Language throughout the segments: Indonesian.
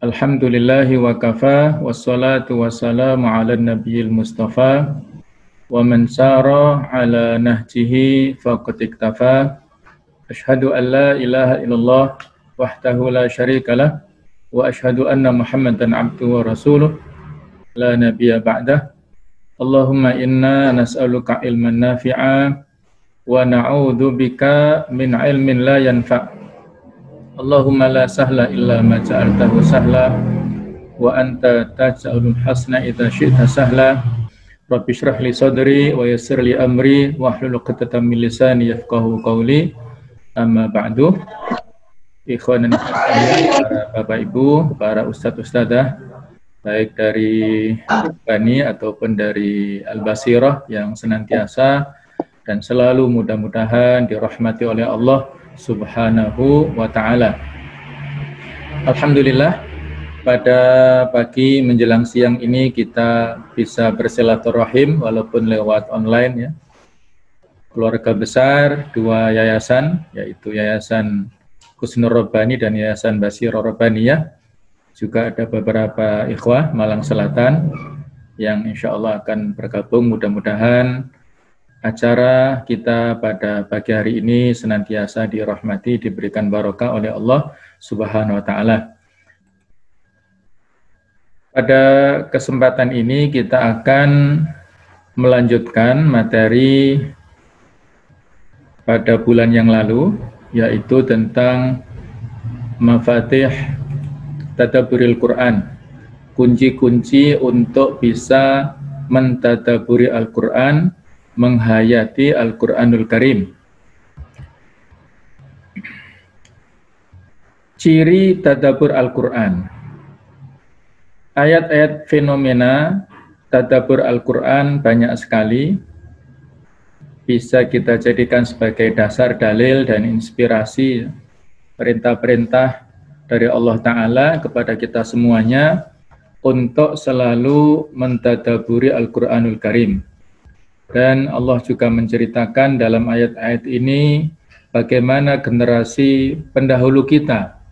Alhamdulillahi wa kafa, wassalatu wassalamu ala nabiyil mustafa, wa man sara ala nahjihi faqad iktafa. Ashhadu an la ilaha illallah wahdahu la syarikalah, wa ashhadu anna Muhammadan abduhu wa rasuluh, la nabiyya ba'dah. Allahumma inna nas'aluka ilman nafi'a wa na'udzu bika min ilmin la yanfa'. Allahumma la sahla illa ma ja'altahu sahla wa anta taj'alul hasna idza syi'ta sahla. Rabbi shrah li sadri wa yassir li amri wahlul 'uqdatam min lisani yafqahu qawli. Amma ba'du. Ikhwanan para Bapak Ibu, para ustadz-ustadzah baik dari Bani ataupun dari Al-Basirah yang senantiasa dan selalu mudah-mudahan dirahmati oleh Allah Subhanahu wa ta'ala. Alhamdulillah, pada pagi menjelang siang ini kita bisa bersilaturahim walaupun lewat online ya. Keluarga besar dua yayasan, yaitu Yayasan Husnul Rabbani dan Yayasan Basirah Rabbaniyah. Juga ada beberapa ikhwah Malang Selatan yang insya Allah akan bergabung. Mudah-mudahan acara kita pada pagi hari ini senantiasa dirahmati, diberikan barokah oleh Allah Subhanahu wa ta'ala. Pada kesempatan ini kita akan melanjutkan materi pada bulan yang lalu, yaitu tentang mafatih tadabburil Quran, kunci-kunci untuk bisa mentadaburi Al-Quran, menghayati Al-Quranul Karim. Ciri tadabbur Al-Quran. Ayat-ayat fenomena tadabbur Al-Quran banyak sekali. Bisa kita jadikan sebagai dasar dalil dan inspirasi perintah-perintah dari Allah Ta'ala kepada kita semuanya untuk selalu mentadaburi Al-Quranul Karim. Dan Allah juga menceritakan dalam ayat-ayat ini bagaimana generasi pendahulu kita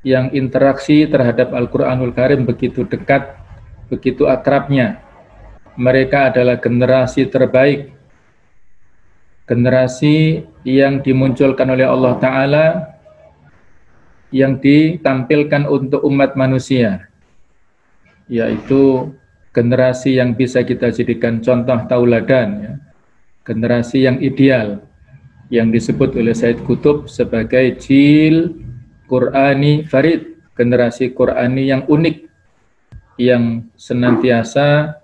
yang interaksi terhadap Al-Quranul Karim begitu dekat, begitu akrabnya. Mereka adalah generasi terbaik, generasi yang dimunculkan oleh Allah Ta'ala, yang ditampilkan untuk umat manusia, yaitu generasi yang bisa kita jadikan contoh tauladan, ya. Generasi yang ideal, yang disebut oleh Said Qutb sebagai jil Qur'ani farid, generasi Qur'ani yang unik, yang senantiasa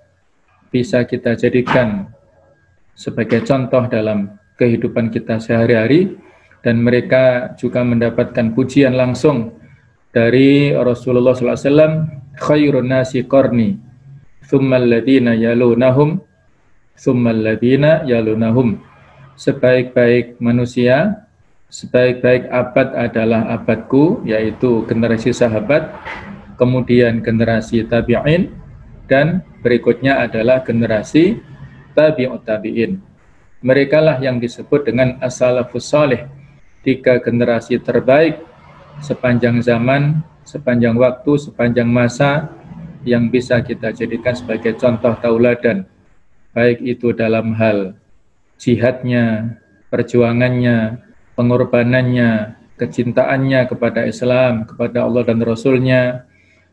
bisa kita jadikan sebagai contoh dalam kehidupan kita sehari-hari. Dan mereka juga mendapatkan pujian langsung dari Rasulullah SAW, khairun nasi qarni thummal ladina yalunahum thummal ladina yalunahum. Sebaik-baik manusia, sebaik-baik abad adalah abadku, yaitu generasi sahabat, kemudian generasi tabi'in, dan berikutnya adalah generasi tabi'ut tabi'in. Mereka lah yang disebut dengan as-salafus salih, tiga generasi terbaik sepanjang zaman, sepanjang waktu, sepanjang masa, yang bisa kita jadikan sebagai contoh tauladan, baik itu dalam hal jihadnya, perjuangannya, pengorbanannya, kecintaannya kepada Islam, kepada Allah dan Rasulnya,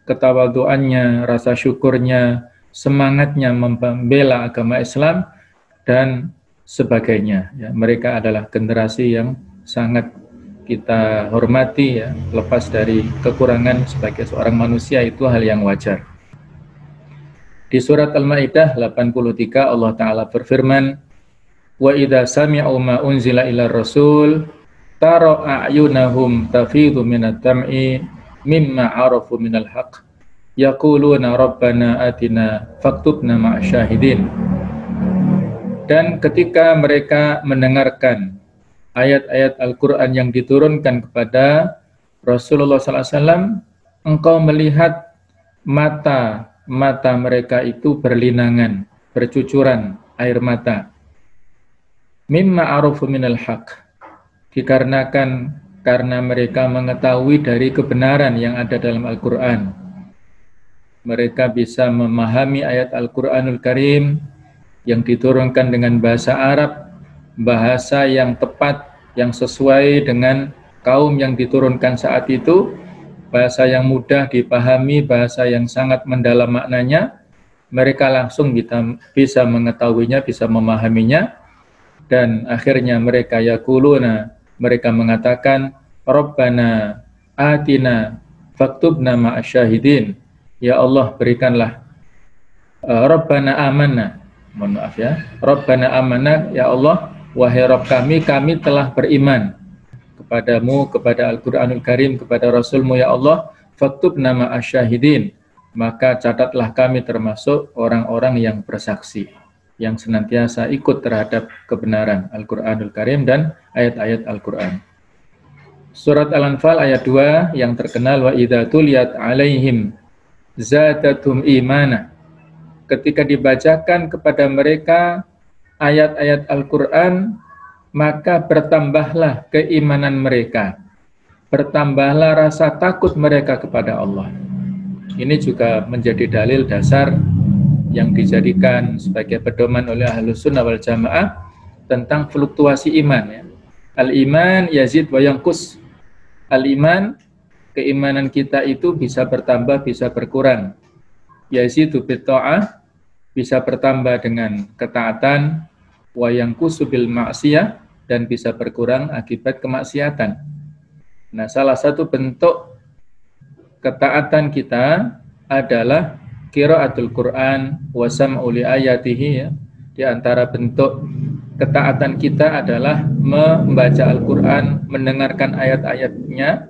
ketawaduannya, rasa syukurnya, semangatnya membela agama Islam, dan sebagainya. Ya, mereka adalah generasi yang sangat kita hormati, ya. Lepas dari kekurangan sebagai seorang manusia, itu hal yang wajar. Di surat Al-Maidah 83 Allah Ta'ala berfirman, wa idza sami'u ma unzila ila rasul tara a'yunahum tafidu minad dam'i mimma arafu minal haqq yaquluna rabbana atina faktubna ma'asyahidin. Dan ketika mereka mendengarkan ayat-ayat Al-Quran yang diturunkan kepada Rasulullah SAW, engkau melihat mata mereka itu berlinangan, bercucuran air mata. Mimma arafu minal haq, dikarenakan karena mereka mengetahui dari kebenaran yang ada dalam Al-Quran. Mereka bisa memahami ayat Al-Quranul Karim yang diturunkan dengan bahasa Arab, bahasa yang tepat, yang sesuai dengan kaum yang diturunkan saat itu, bahasa yang mudah dipahami, bahasa yang sangat mendalam maknanya. Mereka langsung bisa mengetahuinya, bisa memahaminya, dan akhirnya mereka yaquluna, mereka mengatakan, Rabbana atina faktubna ma'asyahidin. Ya Allah, berikanlah Rabbana amanna. Mohon maaf ya. Rabbana amanna, ya Allah, wahai Rabb kami telah beriman kepadamu, kepada Al-Quranul Karim, kepada Rasulmu, ya Allah, faktubna ma'asyahidin. Maka catatlah kami termasuk orang-orang yang bersaksi, yang senantiasa ikut terhadap kebenaran Al-Quranul Karim dan ayat-ayat Al-Quran. Surat Al-Anfal ayat 2 yang terkenal, wa idza tuliyat alaihim zadatum imana. Ketika dibacakan kepada mereka ayat-ayat Al-Quran, maka bertambahlah keimanan mereka, bertambahlah rasa takut mereka kepada Allah. Ini juga menjadi dalil dasar yang dijadikan sebagai pedoman oleh Ahlus Sunnah wal Jamaah tentang fluktuasi iman. Ya. Al-iman yazid wa yanqus. Al-iman, keimanan kita itu bisa bertambah, bisa berkurang. Yazidu bitta'ah, bisa bertambah dengan ketaatan, wa yanqusu bil ma'siyah, dan bisa berkurang akibat kemaksiatan. Nah, salah satu bentuk ketaatan kita adalah qiraatul Quran wa sam'u li ayatihi, ya. Di antara bentuk ketaatan kita adalah membaca Al-Quran, mendengarkan ayat-ayatnya.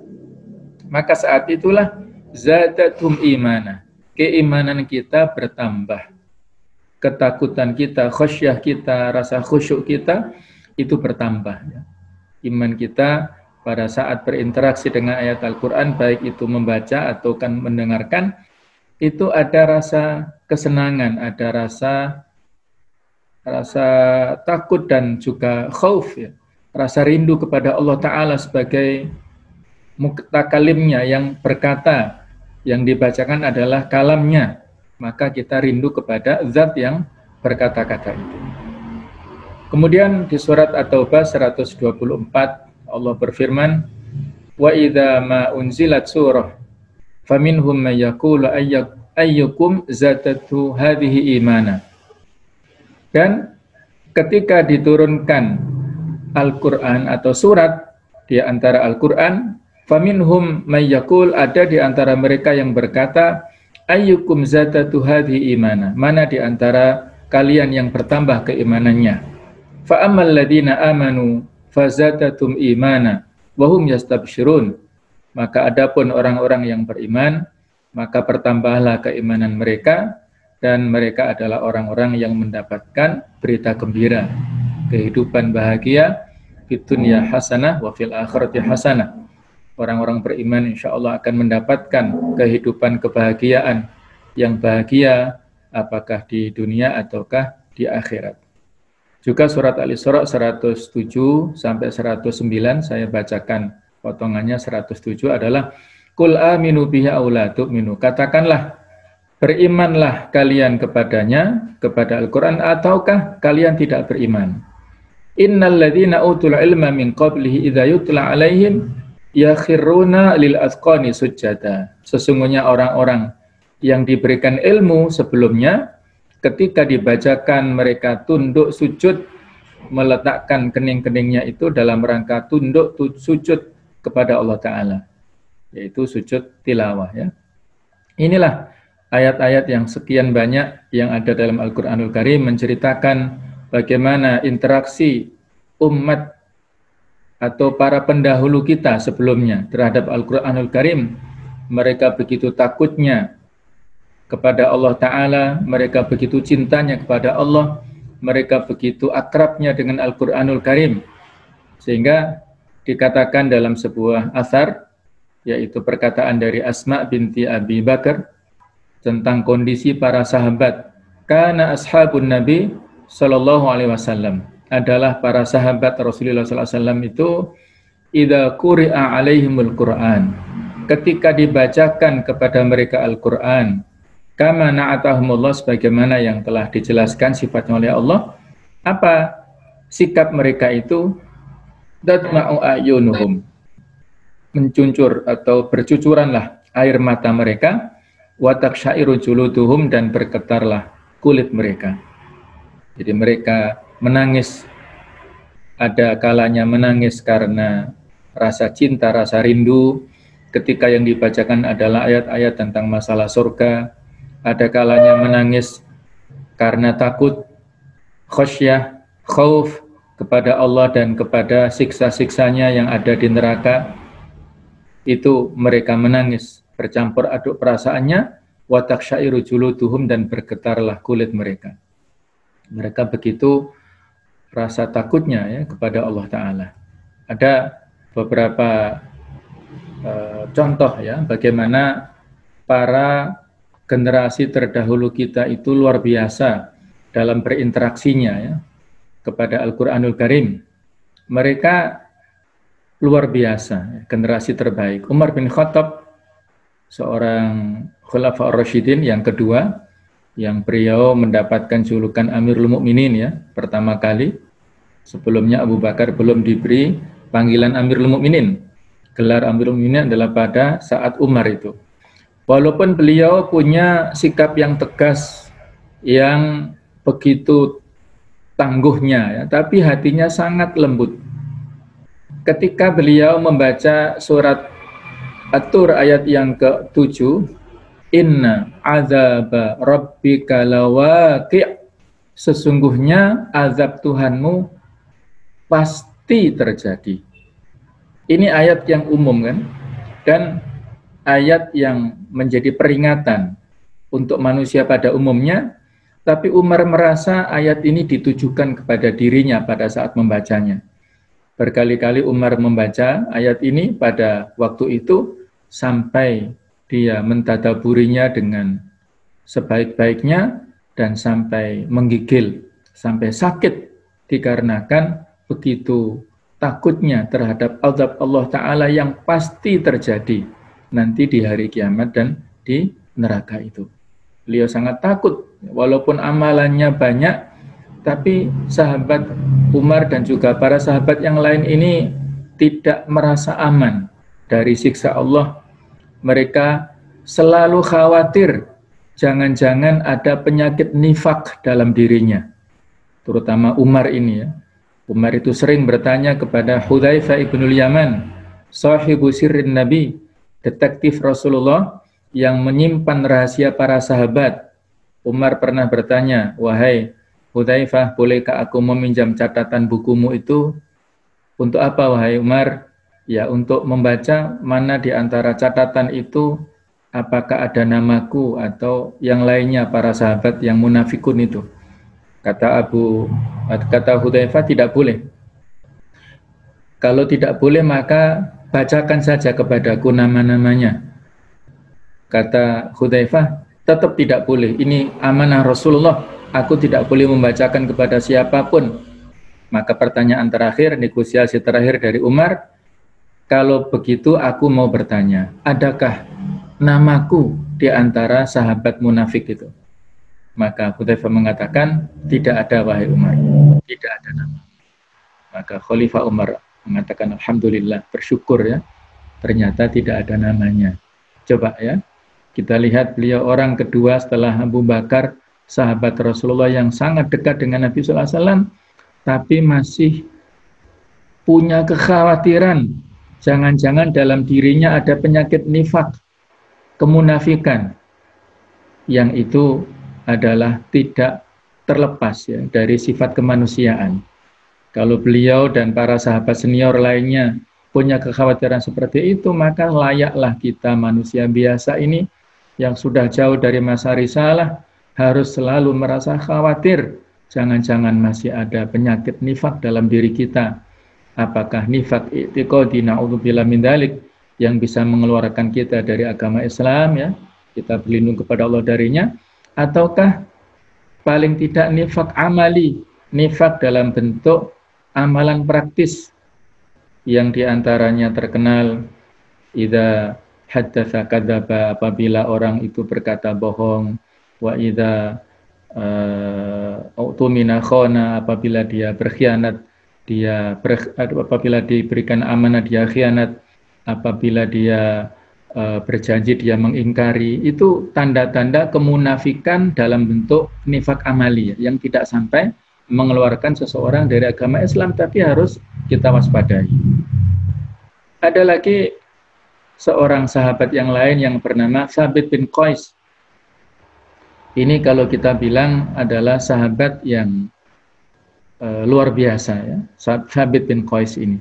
Maka saat itulah zadatum imana, keimanan kita bertambah, ketakutan kita, khasyah kita, rasa khusyuk kita itu bertambah. Iman kita pada saat berinteraksi dengan ayat Al-Quran, baik itu membaca atau kan mendengarkan, itu ada rasa kesenangan, ada rasa takut dan juga khauf, ya. Rasa rindu kepada Allah Ta'ala sebagai mutakalimnya yang berkata, yang dibacakan adalah kalamnya, maka kita rindu kepada zat yang berkata-kata itu. Kemudian di surat At-Taubah 124 Allah berfirman, wa idza ma unzilat surah faminhum may yaqulu ayyukum zadatu hadhihi imana. Dan ketika diturunkan Al-Qur'an atau surat di antara Al-Qur'an, faminhum may yaqul, ada di antara mereka yang berkata, ayyukum zadatu hadhihi imana, mana di antara kalian yang bertambah keimanannya. Fa ammal ladina amanu fazadatum imana wahum yastabshirun. Maka adapun orang-orang yang beriman, maka bertambahlah keimanan mereka, dan mereka adalah orang-orang yang mendapatkan berita gembira, kehidupan bahagia di dunia hasanah wa fil akhirati hasanah. Orang-orang beriman insya Allah akan mendapatkan kehidupan kebahagiaan yang bahagia, apakah di dunia ataukah di akhirat. Juga surat Al-Isra 107 sampai 109 saya bacakan potongannya. 107 adalah Qul aminu bihi aw la tu'minu. Katakanlah, berimanlah kalian kepadanya, kepada Al-Qur'an, ataukah kalian tidak beriman. Innal ladzina utul ilma min qablihi idza yutla alaihim yakhiruna lil azqani sujada. Sesungguhnya orang-orang yang diberikan ilmu sebelumnya, ketika dibacakan mereka tunduk sujud, meletakkan kening-keningnya itu dalam rangka tunduk sujud kepada Allah Ta'ala, yaitu sujud tilawah. Ya. Inilah ayat-ayat yang sekian banyak yang ada dalam Al-Quranul Karim menceritakan bagaimana interaksi umat atau para pendahulu kita sebelumnya terhadap Al-Quranul Karim. Mereka begitu takutnya kepada Allah Ta'ala, mereka begitu cintanya kepada Allah, mereka begitu akrabnya dengan Al-Quranul Karim, sehingga dikatakan dalam sebuah athar, yaitu perkataan dari Asma binti Abi Bakar tentang kondisi para sahabat. Kana ashabun Nabi Sallallahu Alaihi Wasallam, adalah para sahabat Rasulullah SAW itu idza quri'a 'alaihimul Qur'an, ketika dibacakan kepada mereka Al-Qur'an, kama na'atahumullah, sebagaimana yang telah dijelaskan sifatnya oleh Allah, apa sikap mereka itu? Tatma'u a'yunuhum, mencuncur atau bercucuranlah air mata mereka, wa taksyairu juluduhum, dan bergetarlah kulit mereka. Jadi mereka menangis, ada kalanya menangis karena rasa cinta, rasa rindu, ketika yang dibacakan adalah ayat-ayat tentang masalah surga. Ada kalanya menangis karena takut, khasyah, khauf kepada Allah dan kepada siksa-siksanya yang ada di neraka. Itu mereka menangis, bercampur aduk perasaannya, wa taksyairu juluduhum, dan bergetarlah kulit mereka. Mereka begitu rasa takutnya ya kepada Allah Ta'ala. Ada beberapa contoh ya, bagaimana para generasi terdahulu kita itu luar biasa dalam berinteraksinya ya kepada Al-Quranul Karim. Mereka luar biasa, generasi terbaik. Umar bin Khattab, seorang Khulafa ar-Rasyidin yang kedua, yang beliau mendapatkan julukan Amirul Mukminin ya, pertama kali. Sebelumnya Abu Bakar belum diberi panggilan Amirul Mukminin. Gelar Amirul Mukminin adalah pada saat Umar itu. Walaupun beliau punya sikap yang tegas, yang begitu tangguhnya ya, tapi hatinya sangat lembut. Ketika beliau membaca surat At-Tur ayat yang ke-7, inna azaba rabbika lawaqi', sesungguhnya azab Tuhanmu pasti terjadi. Ini ayat yang umum kan, dan ayat yang menjadi peringatan untuk manusia pada umumnya, tapi Umar merasa ayat ini ditujukan kepada dirinya pada saat membacanya. Berkali-kali Umar membaca ayat ini pada waktu itu sampai dia mentadaburinya dengan sebaik-baiknya dan sampai menggigil, sampai sakit dikarenakan begitu takutnya terhadap azab Allah Ta'ala yang pasti terjadi nanti di hari kiamat dan di neraka itu. Beliau sangat takut, walaupun amalannya banyak, tapi sahabat Umar dan juga para sahabat yang lain ini tidak merasa aman dari siksa Allah. Mereka selalu khawatir jangan-jangan ada penyakit nifak dalam dirinya. Terutama Umar ini ya. Umar itu sering bertanya kepada Hudzaifah ibnul Yaman, sahibu sirrin Nabi, detektif Rasulullah yang menyimpan rahasia para sahabat. Umar pernah bertanya, wahai Hudzaifah, bolehkah aku meminjam catatan bukumu itu? Untuk apa wahai Umar? Ya, untuk membaca mana di antara catatan itu apakah ada namaku atau yang lainnya para sahabat yang munafikun itu. Kata Hudzaifah, tidak boleh. Kalau tidak boleh maka bacakan saja kepadaku nama-namanya. Kata Hudzaifah, tetap tidak boleh. Ini amanah Rasulullah. Aku tidak boleh membacakan kepada siapapun. Maka pertanyaan terakhir, negosiasi terakhir dari Umar, kalau begitu aku mau bertanya, adakah namaku di antara sahabat munafik itu? Maka Hudzaifah mengatakan, tidak ada wahai Umar, tidak ada nama. Maka Khalifah Umar mengatakan, alhamdulillah, bersyukur ya, ternyata tidak ada namanya. Coba ya, kita lihat beliau orang kedua setelah Abu Bakar, sahabat Rasulullah yang sangat dekat dengan Nabi SAW, tapi masih punya kekhawatiran jangan-jangan dalam dirinya ada penyakit nifak, kemunafikan, yang itu adalah tidak terlepas ya dari sifat kemanusiaan. Kalau beliau dan para sahabat senior lainnya punya kekhawatiran seperti itu, maka layaklah kita manusia biasa ini yang sudah jauh dari masa risalah harus selalu merasa khawatir jangan-jangan masih ada penyakit nifak dalam diri kita. Apakah nifak i'tiqadi, na'udzubillah min dzalik, yang bisa mengeluarkan kita dari agama Islam ya, kita berlindung kepada Allah darinya, ataukah paling tidak nifak amali, nifak dalam bentuk amalan praktis, yang diantaranya terkenal idza haddatsa kadzaba, apabila orang itu berkata bohong, wa idza autumina khana, apabila dia berkhianat, apabila diberikan amanah dia khianat, apabila dia berjanji dia mengingkari. Itu tanda-tanda kemunafikan dalam bentuk nifak amali yang tidak sampai mengeluarkan seseorang dari agama Islam, tapi harus kita waspadai. Ada lagi seorang sahabat yang lain yang bernama Thabit bin Qais. Ini kalau kita bilang adalah sahabat yang luar biasa ya, Thabit bin Qais ini.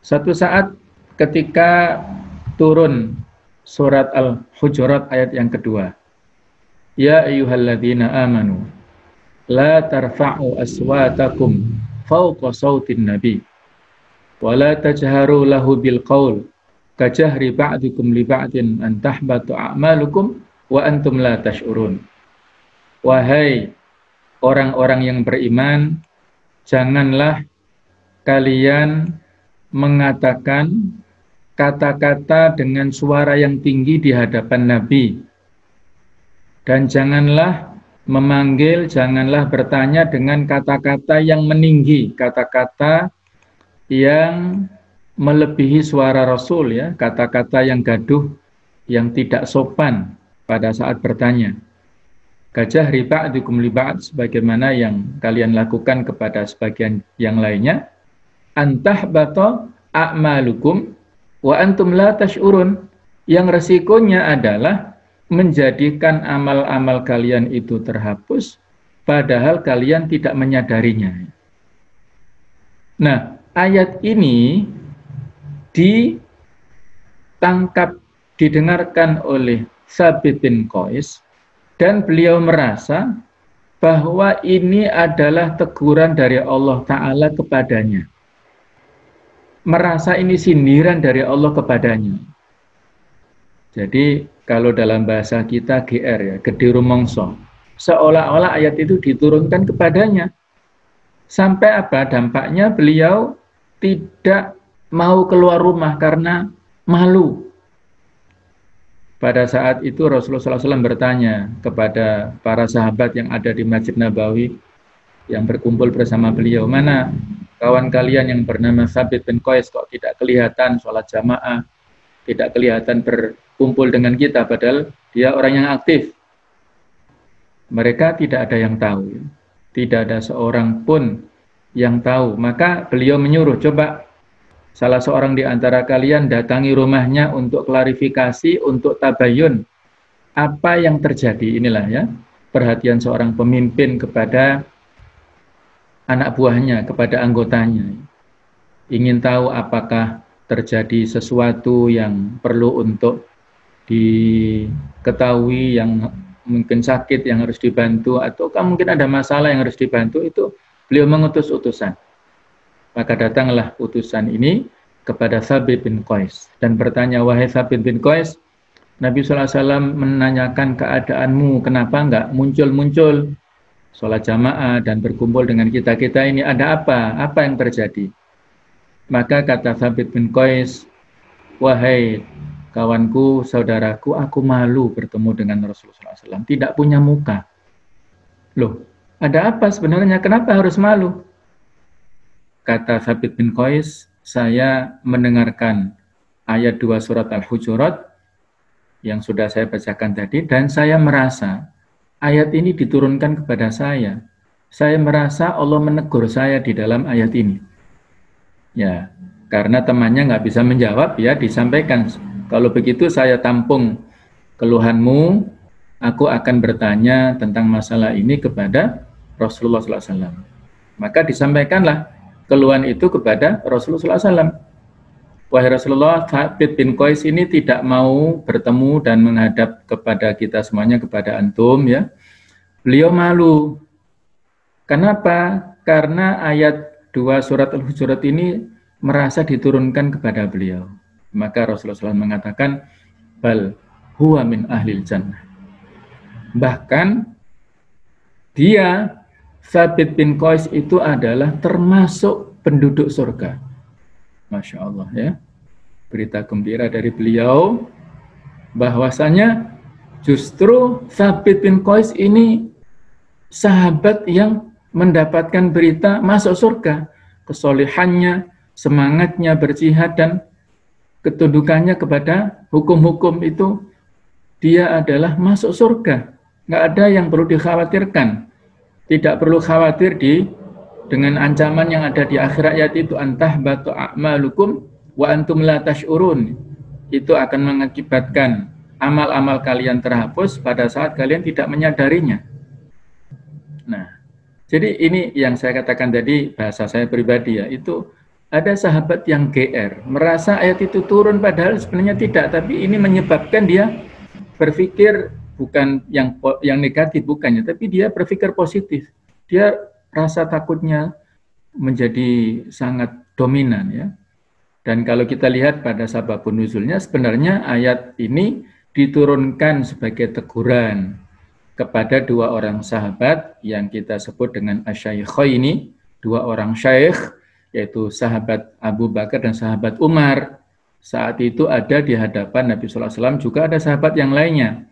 Suatu saat ketika turun surat Al-Hujurat ayat yang kedua, ya ayyuhalladzina amanu la tarfa'u aswatakum fawqa sautin nabi wa la tajharu lahu bil qaul kajahri ba'dikum li ba'din an tahbatu a'malukum wa antum la tash'urun. Wahai orang-orang yang beriman, janganlah kalian mengatakan kata-kata dengan suara yang tinggi di hadapan Nabi, dan janganlah memanggil, janganlah bertanya dengan kata-kata yang meninggi, kata-kata yang melebihi suara Rasul ya, kata-kata yang gaduh, yang tidak sopan pada saat bertanya. Gajah riba'dukum liba'ad, sebagaimana yang kalian lakukan kepada sebagian yang lainnya. Antahbata a'malukum wa antum la tash'urun, yang resikonya adalah menjadikan amal-amal kalian itu terhapus padahal kalian tidak menyadarinya. Nah, ayat ini ditangkap, didengarkan oleh Thabit bin Qais, dan beliau merasa bahwa ini adalah teguran dari Allah Ta'ala kepadanya. Merasa ini sindiran dari Allah kepadanya. Jadi kalau dalam bahasa kita GR ya, gede rumongso, seolah-olah ayat itu diturunkan kepadanya. Sampai apa dampaknya? Beliau tidak mau keluar rumah karena malu. Pada saat itu Rasulullah SAW bertanya kepada para sahabat yang ada di Masjid Nabawi yang berkumpul bersama beliau, mana kawan kalian yang bernama Thabit bin Qais kok tidak kelihatan sholat jamaah, tidak kelihatan berkumpul dengan kita, padahal dia orang yang aktif. Mereka tidak ada yang tahu, tidak ada seorang pun yang tahu. Maka beliau menyuruh, coba salah seorang di antara kalian datangi rumahnya untuk klarifikasi, untuk tabayun apa yang terjadi. Inilah ya, perhatian seorang pemimpin kepada anak buahnya, kepada anggotanya. Ingin tahu apakah terjadi sesuatu yang perlu untuk diketahui, yang mungkin sakit yang harus dibantu, ataukah mungkin ada masalah yang harus dibantu. Itu beliau mengutus utusan. Maka datanglah utusan ini kepada Thabit bin Qais dan bertanya, wahai Thabit bin Qais, Nabi SAW menanyakan keadaanmu, kenapa enggak muncul-muncul sholat jamaah dan berkumpul dengan kita-kita ini, ada apa? Apa yang terjadi? Maka kata Thabit bin Qais, wahai kawanku, saudaraku, aku malu bertemu dengan Rasulullah SAW, tidak punya muka. Loh, ada apa sebenarnya? Kenapa harus malu? Kata Thabit bin Qais, saya mendengarkan ayat 2 surat Al-Hujurat yang sudah saya bacakan tadi, dan saya merasa ayat ini diturunkan kepada saya. Saya merasa Allah menegur saya di dalam ayat ini. Ya, karena temannya nggak bisa menjawab, ya disampaikan. Kalau begitu saya tampung keluhanmu, aku akan bertanya tentang masalah ini kepada Rasulullah SAW. Maka disampaikanlah keluhan itu kepada Rasulullah SAW. Wahai Rasulullah, Thabit bin Qais ini tidak mau bertemu dan menghadap kepada kita semuanya, kepada antum ya. Beliau malu. Kenapa? Karena ayat 2 surat Al-Hujurat ini merasa diturunkan kepada beliau. Maka Rasulullah SAW mengatakan, bal huwa min ahlil jannah. Bahkan dia, Thabit bin Qais itu adalah termasuk penduduk surga. Masya Allah ya. Berita gembira dari beliau bahwasanya justru Thabit bin Qais ini sahabat yang mendapatkan berita masuk surga. Kesolehannya, semangatnya berjihad dan ketundukannya kepada hukum-hukum itu, dia adalah masuk surga. Nggak ada yang perlu dikhawatirkan. Tidak perlu khawatir dengan ancaman yang ada di akhir ayat itu, antahbatu a'malukum wa antum la tash'urun. Itu akan mengakibatkan amal-amal kalian terhapus pada saat kalian tidak menyadarinya. Nah, jadi ini yang saya katakan tadi, bahasa saya pribadi ya, itu ada sahabat yang GR, merasa ayat itu turun padahal sebenarnya tidak, tapi ini menyebabkan dia berpikir bukan yang negatif, bukannya, tapi dia berpikir positif. Dia rasa takutnya menjadi sangat dominan ya. Dan kalau kita lihat pada sababun nuzulnya, sebenarnya ayat ini diturunkan sebagai teguran kepada dua orang sahabat yang kita sebut dengan asyaikhaini, dua orang syaikh, yaitu sahabat Abu Bakar dan sahabat Umar. Saat itu ada di hadapan Nabi SAW, juga ada sahabat yang lainnya.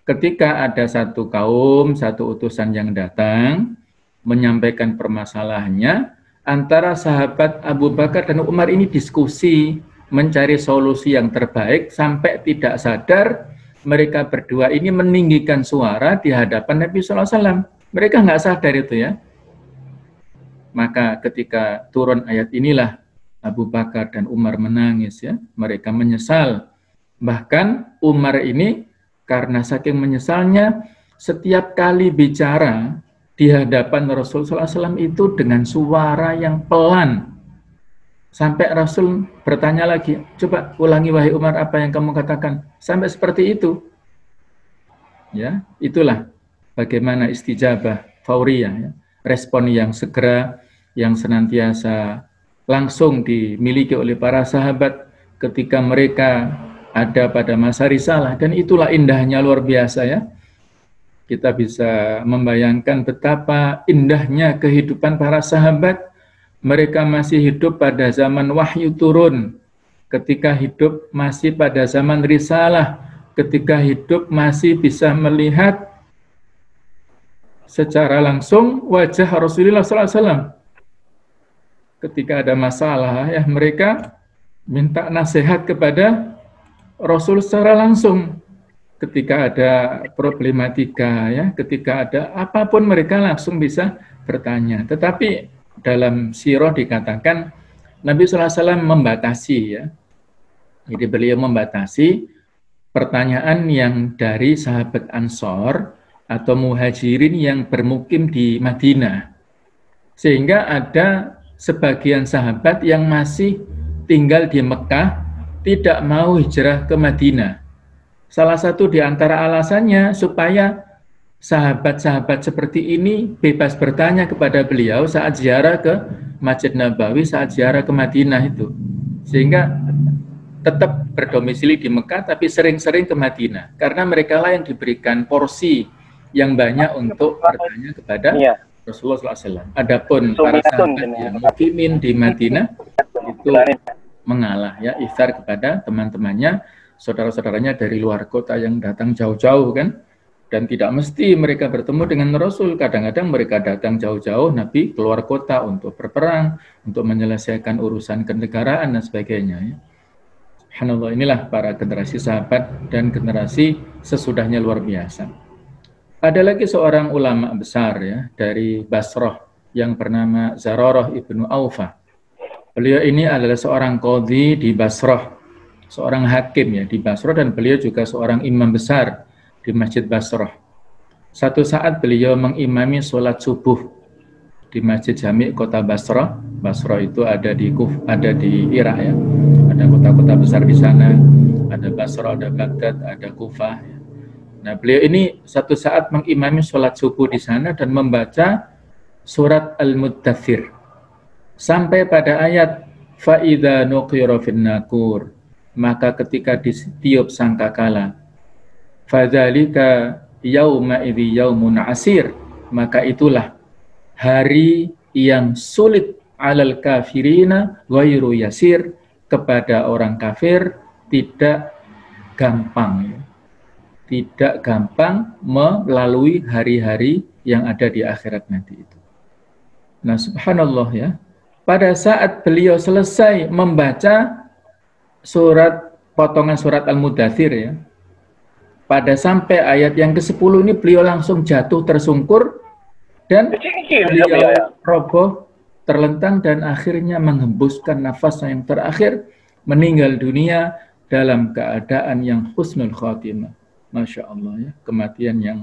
Ketika ada satu kaum, satu utusan yang datang, menyampaikan permasalahannya, antara sahabat Abu Bakar dan Umar ini diskusi, mencari solusi yang terbaik, sampai tidak sadar mereka berdua ini meninggikan suara di hadapan Nabi SAW. Mereka nggak sadar itu ya. Maka ketika turun ayat inilah Abu Bakar dan Umar menangis ya. Mereka menyesal. Bahkan Umar ini karena saking menyesalnya, setiap kali bicara di hadapan Rasulullah SAW itu dengan suara yang pelan. Sampai Rasul bertanya lagi, coba ulangi wahai Umar apa yang kamu katakan. Sampai seperti itu. Ya, itulah bagaimana istijabah fauriyah, ya. Respon yang segera, yang senantiasa langsung dimiliki oleh para sahabat ketika mereka ada pada masa risalah. Dan itulah indahnya luar biasa ya. Kita bisa membayangkan betapa indahnya kehidupan para sahabat. Mereka masih hidup pada zaman wahyu turun, ketika hidup masih pada zaman risalah, ketika hidup masih bisa melihat secara langsung wajah Rasulullah SAW. Ketika ada masalah, ya mereka minta nasihat kepada Rasul secara langsung. Ketika ada problematika, ya, ketika ada apapun mereka langsung bisa bertanya. Tetapi dalam sirah dikatakan Nabi SAW membatasi ya. Jadi beliau membatasi pertanyaan yang dari sahabat Ansor atau muhajirin yang bermukim di Madinah. Sehingga ada sebagian sahabat yang masih tinggal di Mekah tidak mau hijrah ke Madinah. Salah satu di antara alasannya supaya sahabat-sahabat seperti ini bebas bertanya kepada beliau saat ziarah ke Masjid Nabawi, saat ziarah ke Madinah itu. Sehingga tetap berdomisili di Mekah tapi sering-sering ke Madinah. Karena mereka lah yang diberikan porsi yang banyak untuk bertanya kepada Rasulullah SAW. Adapun para sahabat yang mukimin di Madinah itu mengalah ya, iftar kepada teman-temannya, saudara-saudaranya dari luar kota yang datang jauh-jauh kan. Dan tidak mesti mereka bertemu dengan Rasul. Kadang-kadang mereka datang jauh-jauh, Nabi keluar kota untuk berperang, untuk menyelesaikan urusan kenegaraan dan sebagainya. Ya. Subhanallah, inilah para generasi sahabat dan generasi sesudahnya luar biasa. Ada lagi seorang ulama besar ya dari Basrah yang bernama Zararah ibnu Aufah. Beliau ini adalah seorang qadhi di Basrah, seorang hakim ya di Basrah, dan beliau juga seorang imam besar di Masjid Basrah. Satu saat beliau mengimami sholat subuh di Masjid Jami' kota Basrah. Basrah itu ada di Irak ya. Ada kota-kota besar di sana. Ada Basrah, ada Baghdad, ada Kufah. Ya. Nah, beliau ini satu saat mengimami sholat subuh di sana dan membaca surat Al-Muddathir sampai pada ayat Fa'idha nuqira fin nakur, maka ketika ditiup sangkakala, fadzalika yauma idzi yaumun asir, maka itulah hari yang sulit alal kafirina ghairu yasir, kepada orang kafir tidak gampang, ya. Tidak gampang melalui hari-hari yang ada di akhirat nanti itu. Nah, subhanallah ya, pada saat beliau selesai membaca potongan surat Al-Mudaththir ya, pada sampai ayat yang ke-10 ini beliau langsung jatuh tersungkur dan beliau roboh, terlentang dan akhirnya menghembuskan nafasnya yang terakhir, meninggal dunia dalam keadaan yang husnul khatimah. Masya Allah ya, kematian yang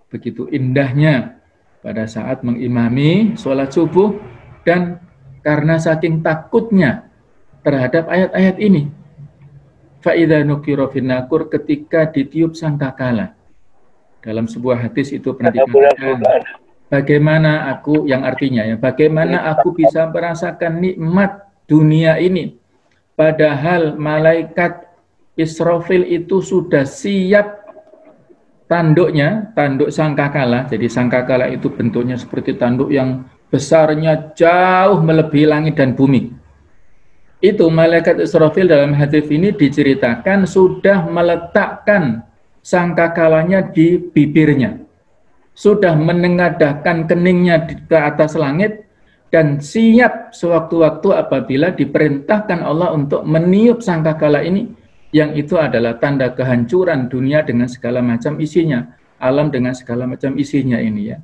begitu indahnya pada saat mengimami sholat subuh, dan karena saking takutnya terhadap ayat-ayat ini, fa'idha nukiro finnakur, ketika ditiup sangkakala. Dalam sebuah hadis itu pernah dikatakan, bagaimana aku, yang artinya ya, bagaimana aku bisa merasakan nikmat dunia ini, padahal malaikat Israfil itu sudah siap tanduknya, tanduk sangkakala. Jadi sangkakala itu bentuknya seperti tanduk yang besarnya jauh melebihi langit dan bumi. Itu malaikat Israfil dalam hadis ini diceritakan sudah meletakkan sangkakalanya di bibirnya, sudah menengadahkan keningnya ke atas langit, dan siap sewaktu-waktu apabila diperintahkan Allah untuk meniup sangkakala ini, yang itu adalah tanda kehancuran dunia dengan segala macam isinya, alam dengan segala macam isinya ini ya.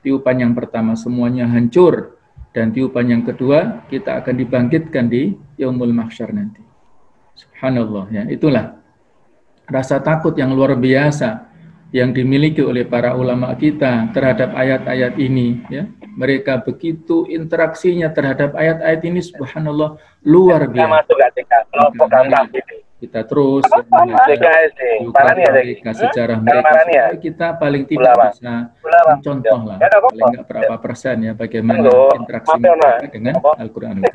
Tiupan yang pertama semuanya hancur, dan tiupan yang kedua kita akan dibangkitkan di Yaumul Mahsyar nanti. Subhanallah ya, itulah rasa takut yang luar biasa yang dimiliki oleh para ulama kita terhadap ayat-ayat ini ya. Mereka begitu interaksinya terhadap ayat-ayat ini, subhanallah, luar biasa. Kita terus mereka sejarah mereka, kita paling tidak bisa mencontoh lah, paling nggak berapa persen ya, bagaimana interaksi mereka dengan Al-Quran.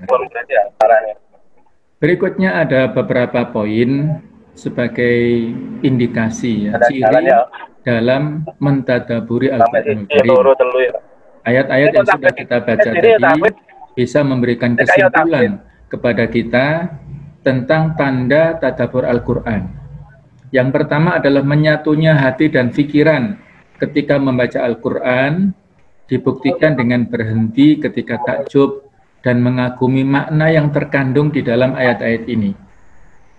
Berikutnya ada beberapa poin sebagai indikasi ya, ciri dalam mentadaburi Al-Quran. Ayat-ayat yang sudah kita baca tadi bisa memberikan kesimpulan kepada kita tentang tanda tadabbur Al-Quran. Yang pertama adalah menyatunya hati dan pikiran ketika membaca Al-Quran, dibuktikan dengan berhenti ketika takjub dan mengagumi makna yang terkandung di dalam ayat-ayat ini.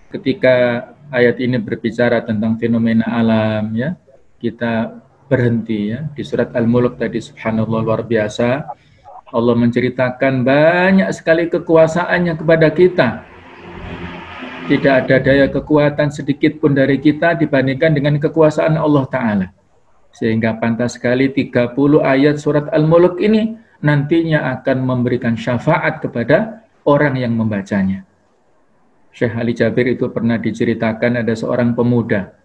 Ketika ayat ini berbicara tentang fenomena alam, ya, kita berhenti ya. Di surat Al-Mulk tadi, subhanallah, luar biasa. Allah menceritakan banyak sekali kekuasaannya kepada kita. Tidak ada daya kekuatan sedikit pun dari kita dibandingkan dengan kekuasaan Allah Ta'ala. Sehingga pantas sekali 30 ayat surat Al-Mulk ini nantinya akan memberikan syafaat kepada orang yang membacanya. Syekh Ali Jabir itu pernah diceritakan ada seorang pemuda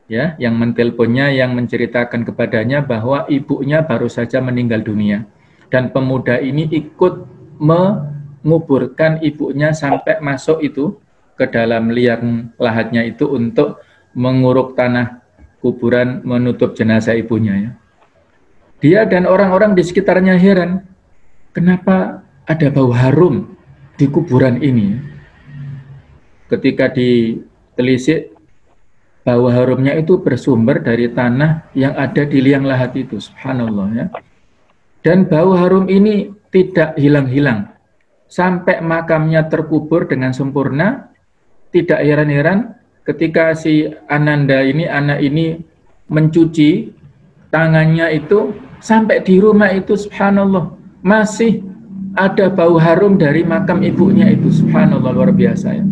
ya, yang mentelponnya, yang menceritakan kepadanya bahwa ibunya baru saja meninggal dunia. Dan pemuda ini ikut menguburkan ibunya sampai masuk itu ke dalam liang lahatnya itu untuk menguruk tanah kuburan menutup jenazah ibunya ya. Dia dan orang-orang di sekitarnya heran, kenapa ada bau harum di kuburan ini? Ketika ditelisik, bau harumnya itu bersumber dari tanah yang ada di liang lahat itu, subhanallah ya. Dan bau harum ini tidak hilang-hilang sampai makamnya terkubur dengan sempurna. Tidak heran-heran ketika si Ananda ini, anak ini mencuci tangannya itu, sampai di rumah itu subhanallah masih ada bau harum dari makam ibunya itu, subhanallah, luar biasa ya.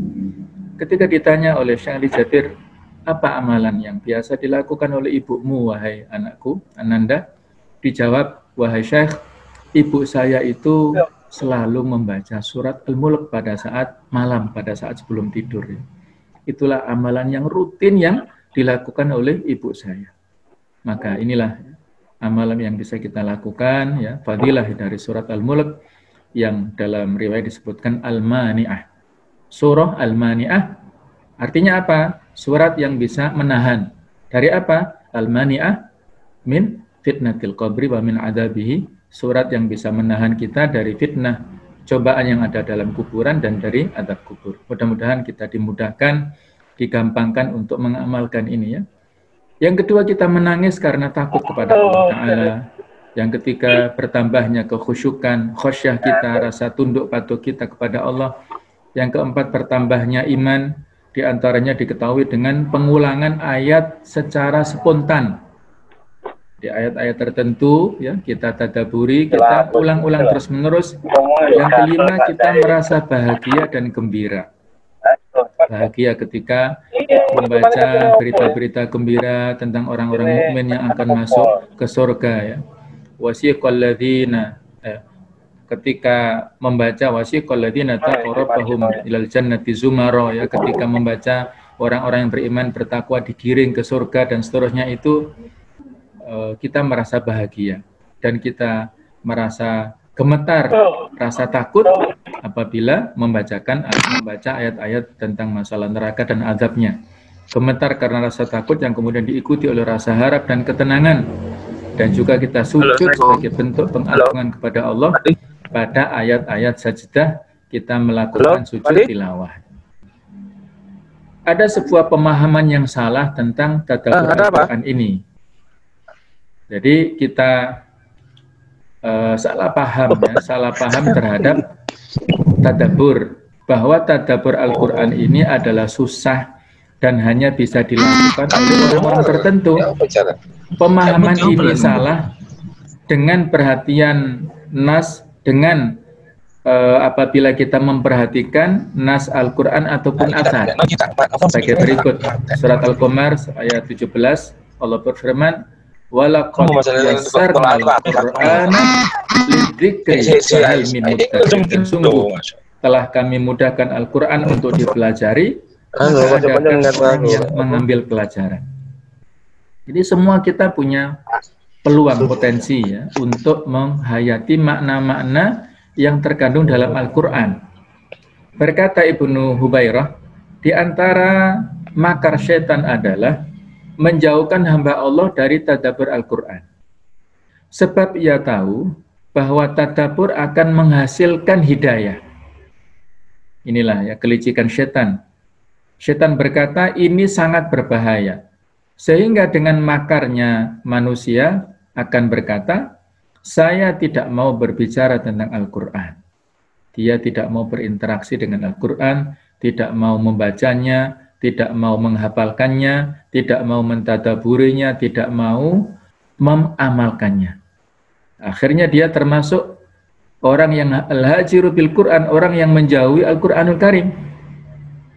Ketika ditanya oleh Syekh Ali Jabir, apa amalan yang biasa dilakukan oleh ibumu wahai anakku Ananda? Dijawab, wahai Syekh, ibu saya itu selalu membaca surat Al-Mulk pada saat malam, pada saat sebelum tidur. Itulah amalan yang rutin yang dilakukan oleh ibu saya. Maka inilah amalan yang bisa kita lakukan ya, fadilah dari surat Al-Mulk yang dalam riwayat disebutkan Al-Mani'ah. Surah Al-Mani'ah artinya apa? Surat yang bisa menahan dari apa? Al-Mani'ah min fitnatil qabri wa min adabihi. Surat yang bisa menahan kita dari fitnah cobaan yang ada dalam kuburan dan dari azab kubur. Mudah-mudahan kita dimudahkan, digampangkan untuk mengamalkan ini ya. Yang kedua, kita menangis karena takut kepada Allah Ta'ala. Yang ketiga, bertambahnya kekhusyukan, khosyah kita, rasa tunduk patuh kita kepada Allah. Yang keempat, bertambahnya iman, diantaranya diketahui dengan pengulangan ayat secara spontan. Di ayat-ayat tertentu, ya, kita tadaburi, kita ulang-ulang terus-menerus. Yang kelima, kita merasa bahagia dan gembira. Bahagia ketika membaca berita-berita gembira tentang orang-orang mukmin yang akan masuk ke surga ya. Wasiqal ladzina ketika membaca wasiqal ladzina taqarrabahum ilal jannati zumara ya, ketika membaca orang-orang yang beriman bertakwa digiring ke surga dan seterusnya, itu kita merasa bahagia dan kita merasa gemetar, rasa takut apabila membaca ayat-ayat tentang masalah neraka dan azabnya. Gemetar karena rasa takut yang kemudian diikuti oleh rasa harap dan ketenangan. Dan juga kita sujud sebagai bentuk pengagungan kepada Allah. Pada ayat-ayat sajdah kita melakukan sujud tilawah. Ada sebuah pemahaman yang salah tentang tadabbur Al-Quran ini. Jadi kita salah paham terhadap tadabbur, bahwa tadabbur Al-Quran ini adalah susah dan hanya bisa dilakukan oleh orang-orang tertentu. Pemahaman ini salah. Dengan perhatian nas, dengan apabila kita memperhatikan nas Al-Quran ataupun asar sebagai berikut. Surat Al-Qamar ayat 17, Allah berfirman, walaqad yassarna al-Qur'ana lidzikri fahal min muddakir. Sungguh telah kami mudahkan Al-Quran untuk dipelajari, adakah orang yang mengambil pelajaran. Jadi semua kita punya peluang, potensi ya, untuk menghayati makna-makna yang terkandung dalam Al-Quran. Berkata Ibnu Hubairah, di antara makar setan adalah menjauhkan hamba Allah dari tadabbur Al-Quran. Sebab ia tahu bahwa tadabbur akan menghasilkan hidayah. Inilah ya kelicikan setan. Setan berkata ini sangat berbahaya. Sehingga dengan makarnya manusia akan berkata, saya tidak mau berbicara tentang Al-Quran. Dia tidak mau berinteraksi dengan Al-Quran, tidak mau membacanya, tidak mau menghafalkannya, tidak mau mentadaburinya, tidak mau mengamalkannya. Akhirnya dia termasuk orang yang al-hajiru bil Quran, orang yang menjauhi Al-Quranul Karim.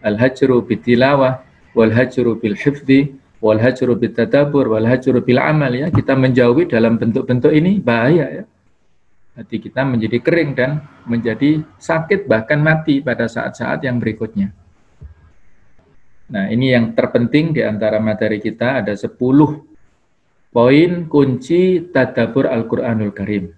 Al-hajru bitilawah, wal-hajru bil hifdhi, wal-hajru bil tadabbur, wal-hajru bil amal ya. Kita menjauhi dalam bentuk-bentuk ini bahaya ya. Hati kita menjadi kering dan menjadi sakit, bahkan mati pada saat-saat yang berikutnya. Nah, ini yang terpenting di antara materi kita, ada 10 poin kunci tadabbur Al-Quranul Karim.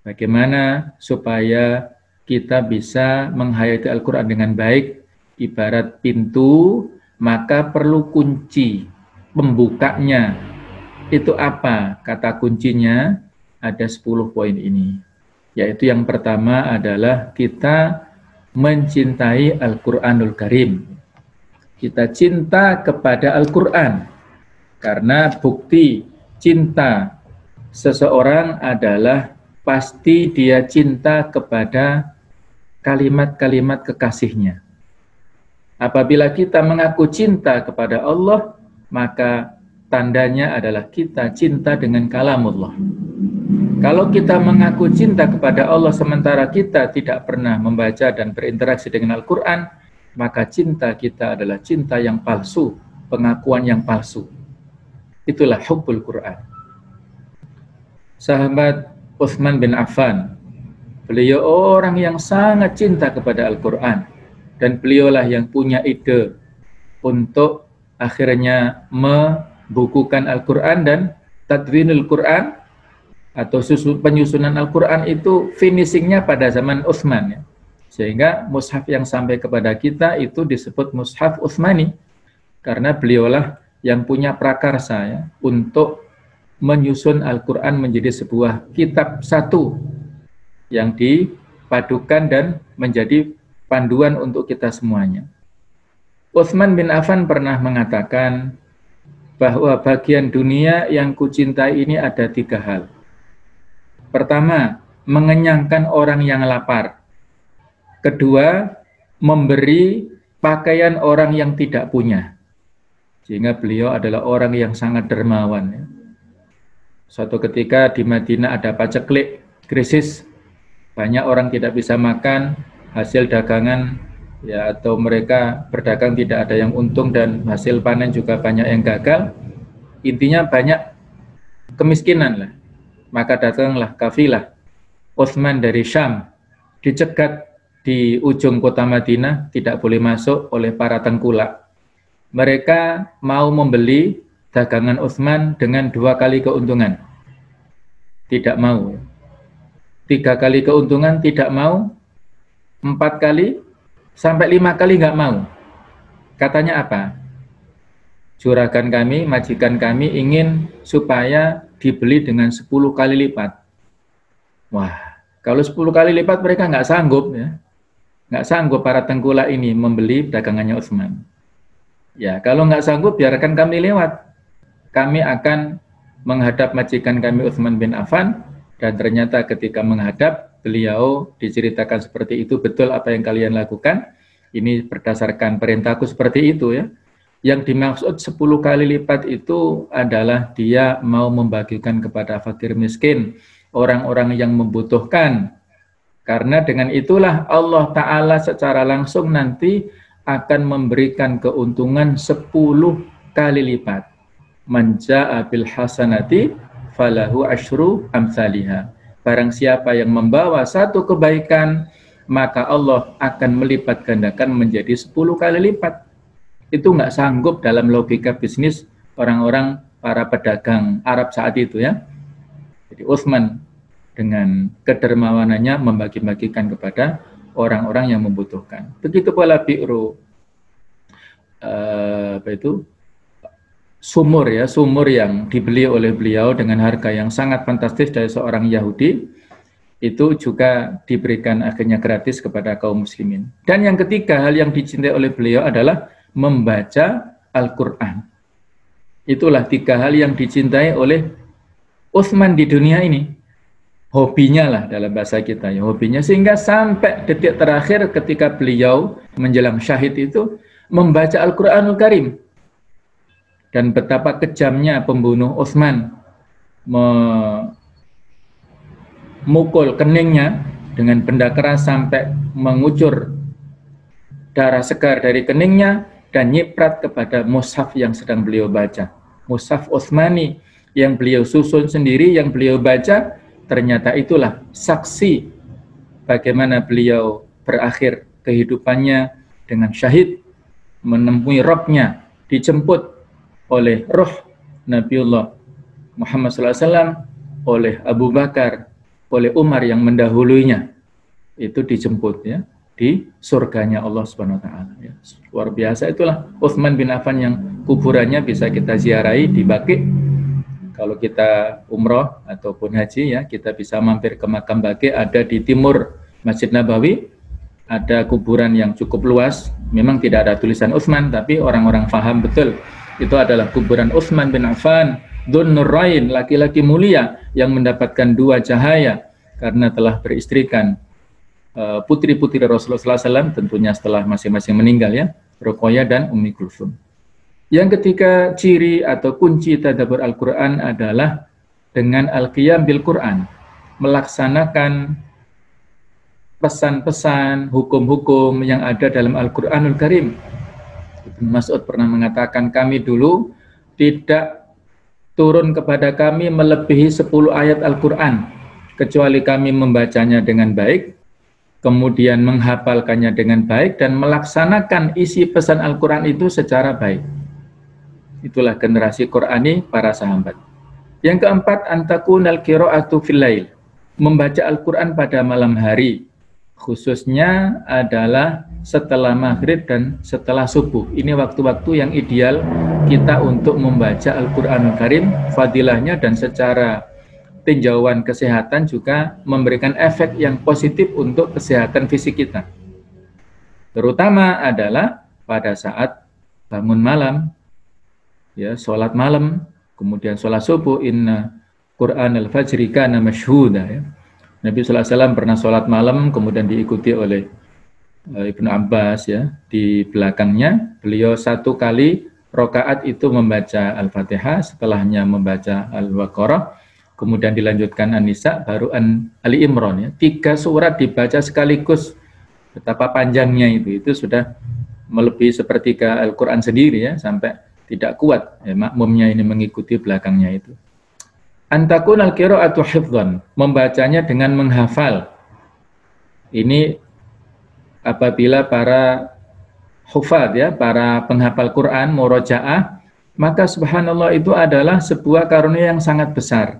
Bagaimana supaya kita bisa menghayati Al-Quran dengan baik, ibarat pintu, maka perlu kunci pembukanya. Itu apa? Kata kuncinya ada 10 poin ini. Yaitu yang pertama adalah kita mencintai Al-Quranul Karim. Kita cinta kepada Al-Quran. Karena bukti cinta seseorang adalah pasti dia cinta kepada kalimat-kalimat kekasihnya. Apabila kita mengaku cinta kepada Allah, maka tandanya adalah kita cinta dengan kalamullah. Kalau kita mengaku cinta kepada Allah sementara kita tidak pernah membaca dan berinteraksi dengan Al-Quran, maka cinta kita adalah cinta yang palsu, pengakuan yang palsu. Itulah hubbul Quran. Sahabat Utsman bin Affan, beliau orang yang sangat cinta kepada Al-Quran, dan beliaulah yang punya ide untuk akhirnya membukukan Al-Quran, dan tadwinul Quran atau penyusunan Al-Quran itu finishingnya pada zaman Utsman ya. Sehingga mushaf yang sampai kepada kita itu disebut mushaf Utsmani, karena beliaulah yang punya prakarsa ya, untuk menyusun Al-Quran menjadi sebuah kitab satu yang padukan dan menjadi panduan untuk kita semuanya. Utsman bin Affan pernah mengatakan bahwa bagian dunia yang kucintai ini ada 3 hal. Pertama, mengenyangkan orang yang lapar. Kedua, memberi pakaian orang yang tidak punya. Sehingga beliau adalah orang yang sangat dermawan. Ya. Suatu ketika di Madinah ada paceklik, krisis. Banyak orang tidak bisa makan, hasil dagangan, ya, atau mereka berdagang tidak ada yang untung dan hasil panen juga banyak yang gagal. Intinya banyak kemiskinan lah. Maka datanglah kafilah Utsman dari Syam, dicegat di ujung kota Madinah, tidak boleh masuk oleh para tengkulak. Mereka mau membeli dagangan Utsman dengan 2 kali keuntungan. Tidak mau. 3 kali keuntungan tidak mau. 4 kali sampai 5 kali nggak mau. Katanya apa? Juragan kami, majikan kami ingin supaya dibeli dengan 10 kali lipat. Wah, kalau 10 kali lipat mereka nggak sanggup ya. Nggak sanggup para tengkulak ini membeli dagangannya Utsman. Ya, kalau nggak sanggup biarkan kami lewat. Kami akan menghadap majikan kami Utsman bin Affan, dan ternyata ketika menghadap beliau diceritakan seperti itu, betul apa yang kalian lakukan. Ini berdasarkan perintahku seperti itu ya. Yang dimaksud 10 kali lipat itu adalah dia mau membagikan kepada fakir miskin, orang-orang yang membutuhkan. Karena dengan itulah Allah Ta'ala secara langsung nanti akan memberikan keuntungan 10 kali lipat. Man jaa'a bil hasanati falahu asyru amsalihha. Barang siapa yang membawa satu kebaikan, maka Allah akan melipat gandakan menjadi 10 kali lipat. Itu nggak sanggup dalam logika bisnis orang-orang para pedagang Arab saat itu ya. Jadi Utsman dengan kedermawanannya membagi-bagikan kepada orang-orang yang membutuhkan. Begitu pula bi'ru sumur ya, sumur yang dibeli oleh beliau dengan harga yang sangat fantastis dari seorang Yahudi, itu juga diberikan akhirnya gratis kepada kaum muslimin. Dan yang ketiga, hal yang dicintai oleh beliau adalah membaca Al-Quran. Itulah 3 hal yang dicintai oleh Utsman di dunia ini. Hobinya lah dalam bahasa kita ya, hobinya. Sehingga sampai detik terakhir ketika beliau menjelang syahid itu membaca Al-Quranul Karim. Dan betapa kejamnya pembunuh Utsman memukul keningnya dengan benda keras sampai mengucur darah segar dari keningnya dan nyiprat kepada mushaf yang sedang beliau baca. Mushaf Utsmani yang beliau susun sendiri, yang beliau baca, ternyata itulah saksi bagaimana beliau berakhir kehidupannya dengan syahid, menemui Rabbnya, dijemput oleh roh Nabiullah Muhammad SAW, oleh Abu Bakar, oleh Umar yang mendahulunya. Itu dijemput ya di surganya Allah Subhanahu wa taala ya. Luar biasa. Itulah Utsman bin Affan yang kuburannya bisa kita ziarahi di Baqi. Kalau kita umroh ataupun haji ya, kita bisa mampir ke makam Baqi, ada di timur Masjid Nabawi. Ada kuburan yang cukup luas. Memang tidak ada tulisan Utsman, tapi orang-orang paham betul itu adalah kuburan Utsman bin Affan, Dzun Nurain, laki-laki mulia yang mendapatkan 2 cahaya karena telah beristrikan putri-putri Rasulullah SAW, tentunya setelah masing-masing meninggal ya, Ruqayyah dan Ummi Kulsum. Yang ketiga, ciri atau kunci tadabbur Al-Quran adalah dengan al-qiyam bil Quran, melaksanakan pesan-pesan, hukum-hukum yang ada dalam Al-Quranul Karim. Ibnu Mas'ud pernah mengatakan, kami dulu tidak turun kepada kami melebihi 10 ayat Al-Quran, kecuali kami membacanya dengan baik, kemudian menghafalkannya dengan baik, dan melaksanakan isi pesan Al-Quran itu secara baik. Itulah generasi Qurani para sahabat. Yang keempat, antakunal qira'atu fil lail, membaca Al-Quran pada malam hari, khususnya adalah setelah maghrib dan setelah subuh. Ini waktu-waktu yang ideal kita untuk membaca Al-Quranul Karim, fadilahnya dan secara tinjauan kesehatan juga memberikan efek yang positif untuk kesehatan fisik kita. Terutama adalah pada saat bangun malam, ya, sholat malam, kemudian sholat subuh, inna Qur'an al-fajri kana masyhuda, ya. Nabi SAW pernah sholat malam, kemudian diikuti oleh Ibnu Abbas, ya. Di belakangnya, beliau satu kali rakaat itu membaca Al-Fatihah, setelahnya membaca Al-Baqarah, kemudian dilanjutkan An-Nisa, baru Ali Imran, ya. 3 surat dibaca sekaligus, betapa panjangnya itu sudah melebihi sepertiga Al-Quran sendiri, ya, sampai tidak kuat, ya, makmumnya ini mengikuti belakangnya itu. Antakun al-qira'atu hifdhan, membacanya dengan menghafal. Ini apabila para hufad, ya, para penghafal Quran, murojaah, maka subhanallah itu adalah sebuah karunia yang sangat besar.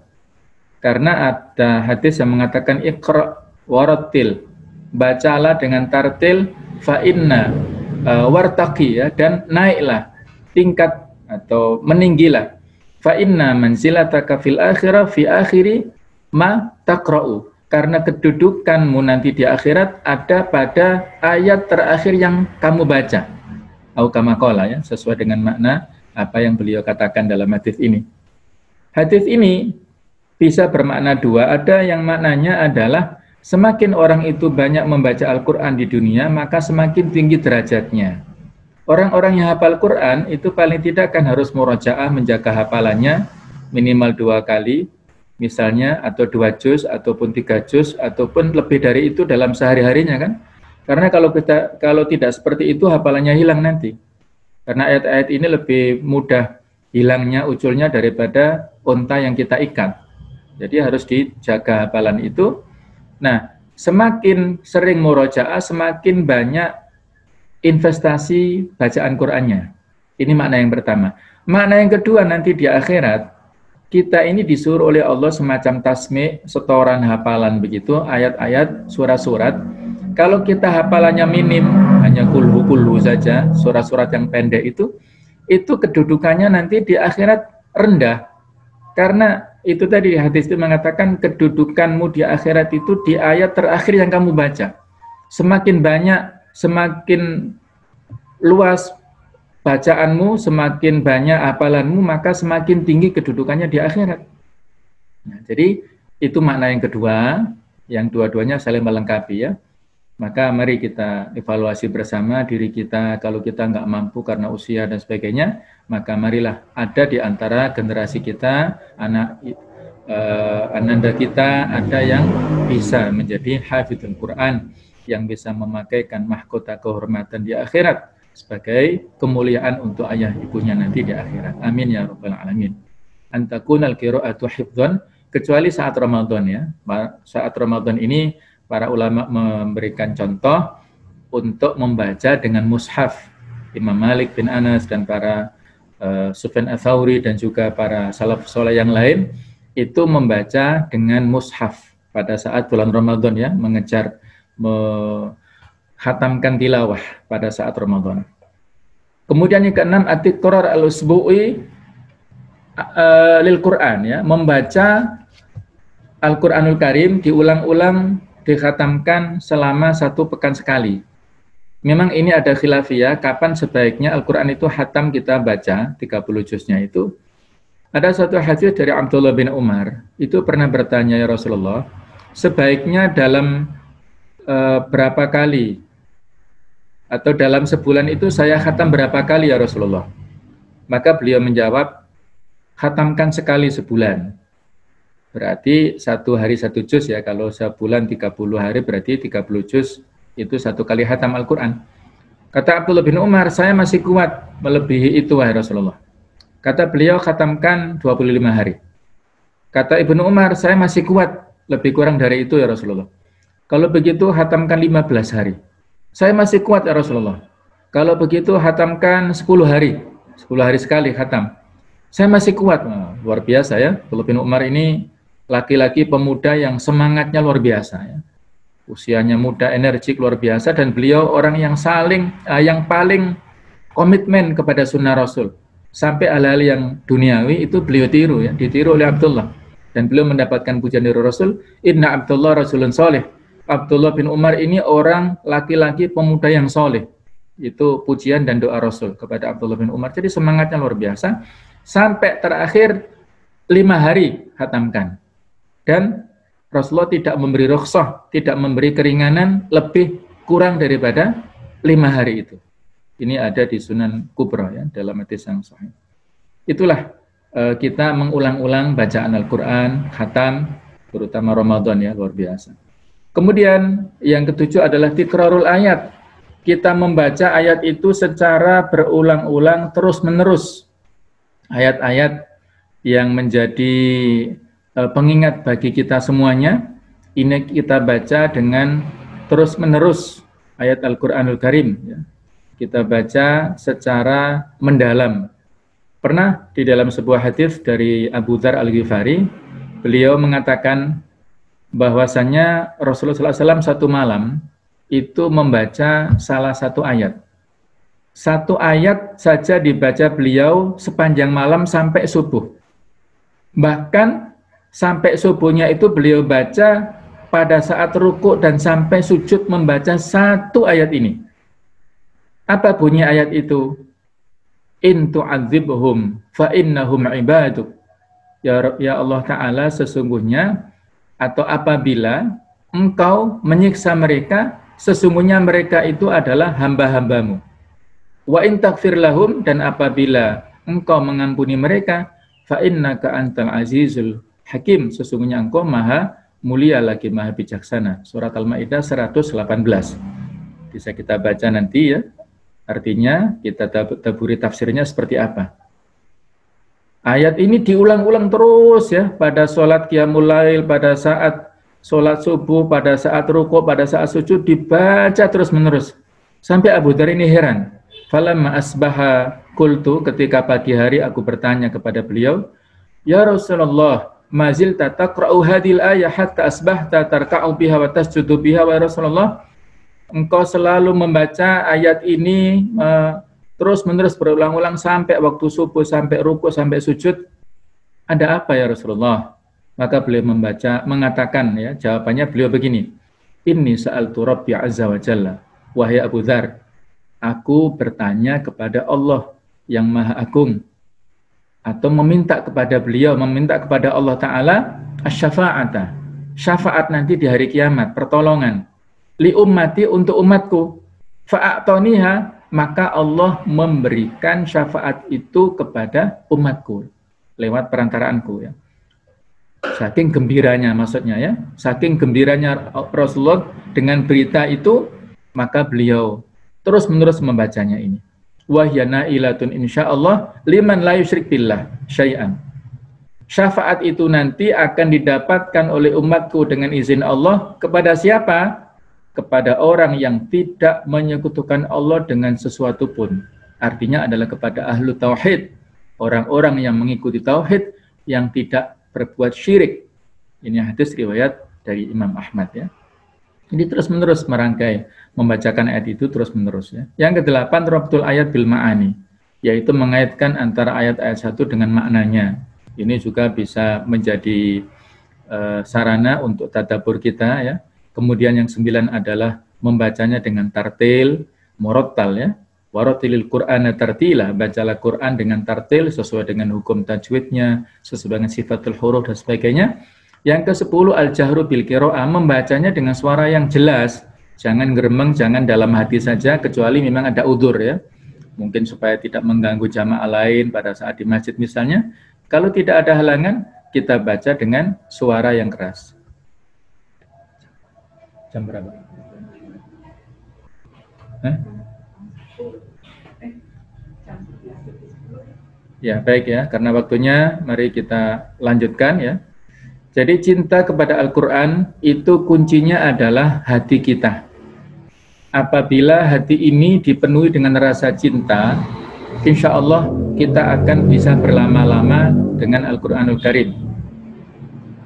Karena ada hadis yang mengatakan iqra' warattil, bacalah dengan tartil, fa inna wartaqi, ya, dan naiklah tingkat atau meninggilah. Fa inna manzilataka fil akhirah fi akhiri ma taqra'u, karena kedudukanmu nanti di akhirat ada pada ayat terakhir yang kamu baca. Au kama qala, ya, sesuai dengan makna apa yang beliau katakan dalam hadis ini. Hadis ini bisa bermakna dua. Ada yang maknanya adalah semakin orang itu banyak membaca Al-Quran di dunia, maka semakin tinggi derajatnya. Orang-orang yang hafal Quran itu paling tidak kan harus murojaah, menjaga hafalannya minimal 2 kali, misalnya, atau 2 juz, ataupun 3 juz, ataupun lebih dari itu dalam sehari-harinya, kan? Karena kalau tidak seperti itu, hafalannya hilang nanti. Karena ayat-ayat ini lebih mudah hilangnya, uculnya daripada unta yang kita ikat. Jadi harus dijaga hafalan itu. Nah, semakin sering murojaah, semakin banyak investasi bacaan Qur'annya. Ini makna yang pertama. Makna yang kedua, nanti di akhirat kita ini disuruh oleh Allah semacam tasmi', setoran hafalan begitu, ayat-ayat, surat-surat. Kalau kita hafalannya minim, hanya kulhu saja, surat-surat yang pendek itu kedudukannya nanti di akhirat rendah. Karena itu tadi hadis itu mengatakan kedudukanmu di akhirat itu di ayat terakhir yang kamu baca. Semakin banyak, semakin luas bacaanmu, semakin banyak hafalanmu, maka semakin tinggi kedudukannya di akhirat. Nah, jadi itu makna yang kedua, yang dua-duanya saling melengkapi, ya. Maka mari kita evaluasi bersama diri kita. Kalau kita nggak mampu karena usia dan sebagainya, maka marilah ada di antara generasi kita, ananda kita, ada yang bisa menjadi hafidhul Quran, yang bisa memakaikan mahkota kehormatan di akhirat sebagai kemuliaan untuk ayah ibunya nanti di akhirat. Amin ya rabbal alamin. Antakunal qira'atu hifdhan, kecuali saat Ramadan, ya. Saat Ramadan ini para ulama memberikan contoh untuk membaca dengan mushaf. Imam Malik bin Anas dan para Sufyan Ats-Tsauri dan juga para salaf saleh yang lain itu membaca dengan mushaf pada saat bulan Ramadan, ya, mengejar menghatamkan tilawah pada saat Ramadan. Kemudian yang keenam, at-tiqrar al-usbu'i lil Quran, ya, membaca Al-Qur'anul Karim diulang-ulang, dikhatamkan selama 1 pekan sekali. Memang ini ada khilafiyah kapan sebaiknya Al-Qur'an itu khatam kita baca 30 juznya itu. Ada satu hadis dari Abdullah bin Umar, itu pernah bertanya, ya Rasulullah, sebaiknya dalam berapa kali atau dalam sebulan itu saya khatam berapa kali, ya Rasulullah? Maka beliau menjawab, khatamkan sekali sebulan. Berarti 1 hari 1 juz, ya. Kalau sebulan 30 hari berarti 30 juz, itu 1 kali khatam Al-Quran. Kata Abdullah bin Umar, saya masih kuat melebihi itu, wahai Rasulullah. Kata beliau, khatamkan 25 hari. Kata Ibnu Umar, saya masih kuat lebih kurang dari itu, ya Rasulullah. Kalau begitu khatamkan 15 hari. Saya masih kuat, ya Rasulullah. Kalau begitu khatamkan 10 hari. 10 hari sekali khatam. Saya masih kuat. Nah, luar biasa, ya. Abdullah bin Umar ini laki-laki pemuda yang semangatnya luar biasa, ya. Usianya muda, energik luar biasa, dan beliau orang yang yang paling komitmen kepada sunnah Rasul. Sampai hal-hal yang duniawi itu beliau tiru, ya, ditiru oleh Abdullah. Dan beliau mendapatkan pujian dari Rasul, Inna Abdullah Rasulun Soleh. Abdullah bin Umar ini orang laki-laki pemuda yang soleh. Itu pujian dan doa Rasul kepada Abdullah bin Umar. Jadi semangatnya luar biasa. Sampai terakhir 5 hari khatamkan. Dan Rasulullah tidak memberi rukhsah, tidak memberi keringanan lebih kurang daripada 5 hari itu. Ini ada di Sunan Kubra ya, dalam hadis yang sahih. Itulah kita mengulang-ulang bacaan Al-Quran, khatam, terutama Ramadan ya, luar biasa. Kemudian yang ketujuh adalah tikrarul ayat. Kita membaca ayat itu secara berulang-ulang terus-menerus. Ayat-ayat yang menjadi pengingat bagi kita semuanya, ini kita baca dengan terus-menerus ayat Al-Quranul Karim. Ya. Kita baca secara mendalam. Pernah di dalam sebuah hadis dari Abu Dzar Al-Ghifari, beliau mengatakan bahwasannya Rasulullah SAW satu malam itu membaca salah satu ayat. Satu ayat saja dibaca beliau sepanjang malam sampai subuh. Bahkan sampai subuhnya itu beliau baca pada saat rukuk dan sampai sujud membaca satu ayat ini. Apa bunyi ayat itu? In tu'adzibhum fa innahum ibaduk. Ya Allah Ta'ala, sesungguhnya atau apabila engkau menyiksa mereka, sesungguhnya mereka itu adalah hamba-hambamu. Wa in taghfir lahum, dan apabila engkau mengampuni mereka, fa innaka antal azizul hakim, sesungguhnya engkau maha mulia lagi maha bijaksana. Surat Al-Maidah 118. Bisa kita baca nanti ya. Artinya kita taburi tafsirnya seperti apa. Ayat ini diulang-ulang terus ya, pada sholat qiyamul lail, pada saat sholat subuh, pada saat rukuk, pada saat sujud, dibaca terus-menerus. Sampai Abu Dzar ini heran. Falamma asbaha qultu, ketika pagi hari aku bertanya kepada beliau, Ya Rasulullah, mazil taqra'u hadhil ayah hatta asbahta tarka'u biha wa tasjudu biha wa Rasulullah, engkau selalu membaca ayat ini terus-menerus berulang-ulang sampai waktu subuh, sampai rukuk, sampai sujud. Ada apa ya Rasulullah? Maka beliau mengatakan ya, jawabannya beliau begini. Inni sa'altu Rabbi Azza wa Jalla. Wahai Abu Dzar, aku bertanya kepada Allah yang Maha Agung, atau meminta kepada beliau, meminta kepada Allah Ta'ala asy-syafa'ata, syafaat nanti di hari kiamat, pertolongan. Li ummati, untuk umatku. Fa'atoniha, maka Allah memberikan syafaat itu kepada umatku lewat perantaraanku ya. Saking gembiranya, maksudnya ya, saking gembiranya Rasulullah dengan berita itu, maka beliau terus-menerus membacanya ini. Wahyana ilatun insyaallah liman la yusyrik billah syai'an. Syafaat itu nanti akan didapatkan oleh umatku dengan izin Allah kepada siapa? Kepada orang yang tidak menyekutukan Allah dengan sesuatu pun. Artinya adalah kepada ahlu tauhid, orang-orang yang mengikuti tauhid, yang tidak berbuat syirik. Ini hadis riwayat dari Imam Ahmad ya. Jadi terus-menerus merangkai membacakan ayat itu terus-menerus ya. Yang kedelapan, rabtul ayat bil ma'ani, yaitu mengaitkan antara ayat-ayat satu dengan maknanya. Ini juga bisa menjadi sarana untuk tadabbur kita ya. Kemudian yang 9 adalah membacanya dengan tartil, murattal ya. Waratilil Qur'ana tartila, bacalah Quran dengan tartil sesuai dengan hukum tajwidnya, sesuai dengan sifatul huruf dan sebagainya. Yang ke-10 al-jahru bil qiraah, membacanya dengan suara yang jelas. Jangan geremeng, jangan dalam hati saja, kecuali memang ada udzur ya. Mungkin supaya tidak mengganggu jamaah lain pada saat di masjid misalnya. Kalau tidak ada halangan, kita baca dengan suara yang keras. Jam berapa? Ya, baik ya, karena waktunya mari kita lanjutkan ya. Jadi cinta kepada Al-Quran itu kuncinya adalah hati kita. Apabila hati ini dipenuhi dengan rasa cinta, insya Allah kita akan bisa berlama-lama dengan Al-Quranul Karim.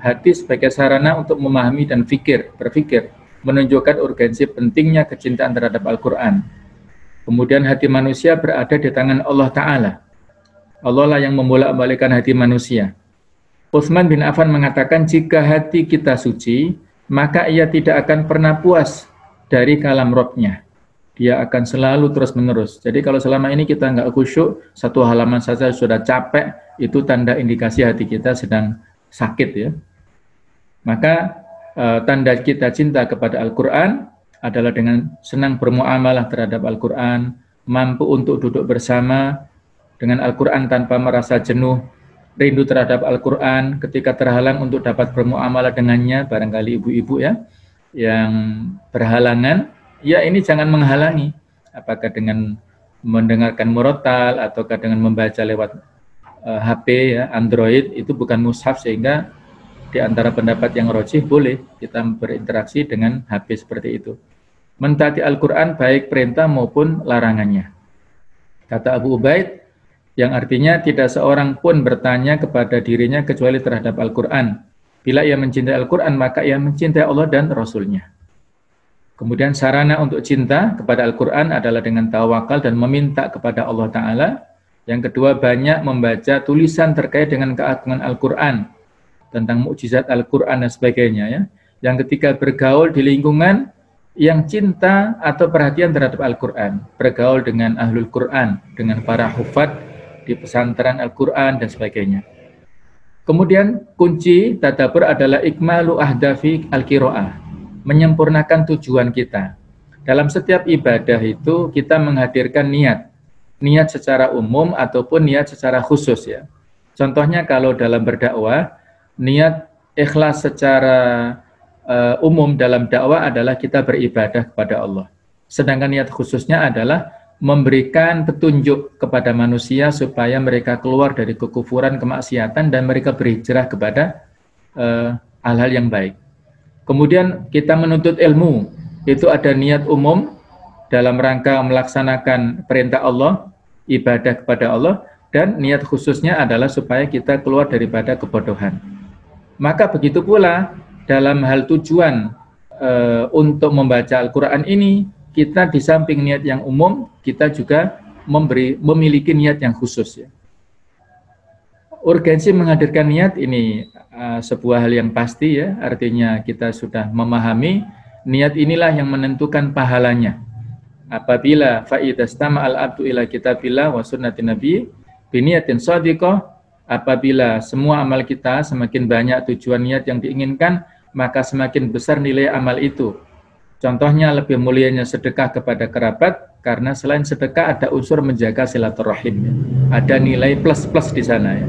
Hati sebagai sarana untuk memahami dan berpikir, menunjukkan urgensi pentingnya kecintaan terhadap Al-Quran. Kemudian hati manusia berada di tangan Allah Ta'ala. Allah lah yang membolak-balikkan hati manusia. Utsman bin Affan mengatakan, jika hati kita suci, maka ia tidak akan pernah puas dari kalam Rabb-nya. Dia akan selalu terus-menerus. Jadi kalau selama ini kita nggak khusyuk, satu halaman saja sudah capek, itu tanda indikasi hati kita sedang sakit ya. Maka tanda kita cinta kepada Al-Quran adalah dengan senang bermuamalah terhadap Al-Quran, mampu untuk duduk bersama dengan Al-Quran tanpa merasa jenuh, rindu terhadap Al-Quran ketika terhalang untuk dapat bermuamalah dengannya, barangkali ibu-ibu ya, yang berhalangan, ya ini jangan menghalangi, apakah dengan mendengarkan murotal, ataukah dengan membaca lewat HP ya, Android, itu bukan mushaf, sehingga di antara pendapat yang rajih boleh kita berinteraksi dengan HP seperti itu. Mentaati Al-Quran baik perintah maupun larangannya. Kata Abu Ubaid, yang artinya tidak seorang pun bertanya kepada dirinya kecuali terhadap Al-Quran. Bila ia mencintai Al-Quran, maka ia mencintai Allah dan Rasul-Nya. Kemudian sarana untuk cinta kepada Al-Quran adalah dengan tawakal dan meminta kepada Allah Ta'ala. Yang kedua, banyak membaca tulisan terkait dengan keagungan Al-Quran, tentang mukjizat Al-Quran dan sebagainya. Ya. Yang ketiga, bergaul di lingkungan yang cinta atau perhatian terhadap Al-Quran. Bergaul dengan Ahlul Quran, dengan para hufad di pesantren Al-Quran dan sebagainya. Kemudian kunci tadabbur adalah ikmalu ahdafi al-qiraah, menyempurnakan tujuan kita. Dalam setiap ibadah itu kita menghadirkan niat secara umum ataupun niat secara khusus ya. Contohnya kalau dalam berdakwah, niat ikhlas secara umum dalam dakwah adalah kita beribadah kepada Allah. Sedangkan niat khususnya adalah memberikan petunjuk kepada manusia supaya mereka keluar dari kekufuran, kemaksiatan, dan mereka berhijrah kepada hal-hal yang baik. Kemudian kita menuntut ilmu, itu ada niat umum dalam rangka melaksanakan perintah Allah, ibadah kepada Allah, dan niat khususnya adalah supaya kita keluar daripada kebodohan. Maka begitu pula dalam hal tujuan untuk membaca Al-Quran ini, kita di samping niat yang umum, kita juga memiliki niat yang khusus ya. Urgensi menghadirkan niat ini sebuah hal yang pasti ya, artinya kita sudah memahami niat inilah yang menentukan pahalanya. Apabila fa'idastama al-abdu ila kitabillah wa sunnati nabi biniyatin shadiqah, apabila semua amal kita semakin banyak tujuan niat yang diinginkan, maka semakin besar nilai amal itu. Contohnya lebih mulianya sedekah kepada kerabat, karena selain sedekah ada unsur menjaga silaturahim ya. Ada nilai plus-plus di sana ya.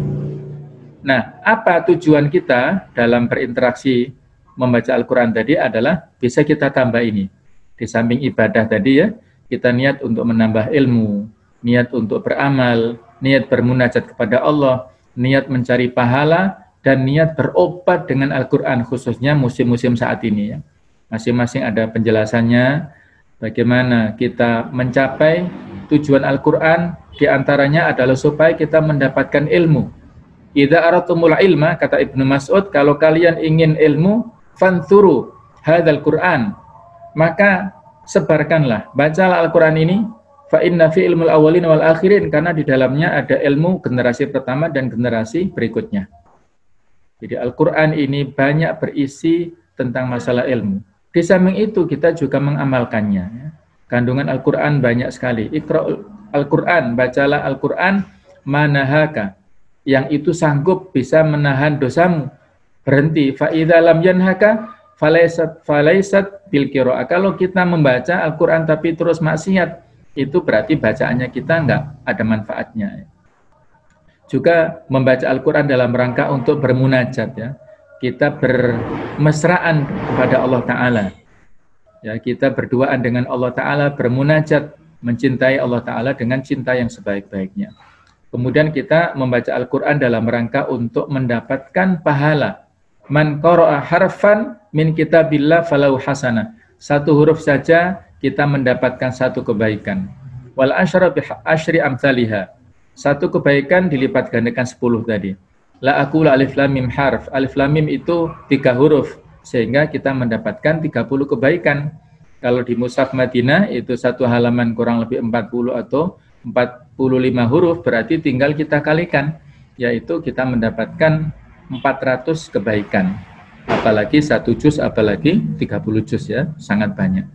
Nah, apa tujuan kita dalam berinteraksi membaca Al-Quran tadi adalah bisa kita tambah ini. Di samping ibadah tadi ya, kita niat untuk menambah ilmu, niat untuk beramal, niat bermunajat kepada Allah, niat mencari pahala, dan niat berobat dengan Al-Quran, khususnya musim-musim saat ini ya. Masing-masing ada penjelasannya, bagaimana kita mencapai tujuan Al-Quran, diantaranya adalah supaya kita mendapatkan ilmu. Idza aratumul ilma, kata Ibnu Mas'ud, kalau kalian ingin ilmu, fanthuru hadzal Qur'an, maka sebarkanlah, bacalah Al-Quran ini, fa inna fi ilmul awwalin wal akhirin, karena di dalamnya ada ilmu generasi pertama dan generasi berikutnya. Jadi Al-Quran ini banyak berisi tentang masalah ilmu. Di samping itu kita juga mengamalkannya. Kandungan Al-Quran banyak sekali. Iqra' Al-Quran, bacalah Al-Quran, manahaka, yang itu sanggup bisa menahan dosamu. Berhenti. Fa'idha lam yanhaka falaisat bil qira'ah. Kalau kita membaca Al-Quran tapi terus maksiat, itu berarti bacaannya kita enggak ada manfaatnya. Juga membaca Al-Quran dalam rangka untuk bermunajat ya. Kita bermesraan kepada Allah Ta'ala. Ya, kita berduaan dengan Allah Ta'ala, bermunajat, mencintai Allah Ta'ala dengan cinta yang sebaik-baiknya. Kemudian kita membaca Al-Quran dalam rangka untuk mendapatkan pahala. Man qara'a harfan min kitabillah falau hasanah. Satu huruf saja kita mendapatkan satu kebaikan. Wal asyra bi asyri amsalihha. Satu kebaikan dilipat gandakan 10 tadi. La aqulu alif lam mim harf. Alif lam mim itu 3 huruf, sehingga kita mendapatkan 30 kebaikan. Kalau di Mushaf Madinah itu satu halaman kurang lebih 40 atau 45 huruf, berarti tinggal kita kalikan, yaitu kita mendapatkan 400 kebaikan. Apalagi 1 juz, apalagi 30 juz ya, sangat banyak.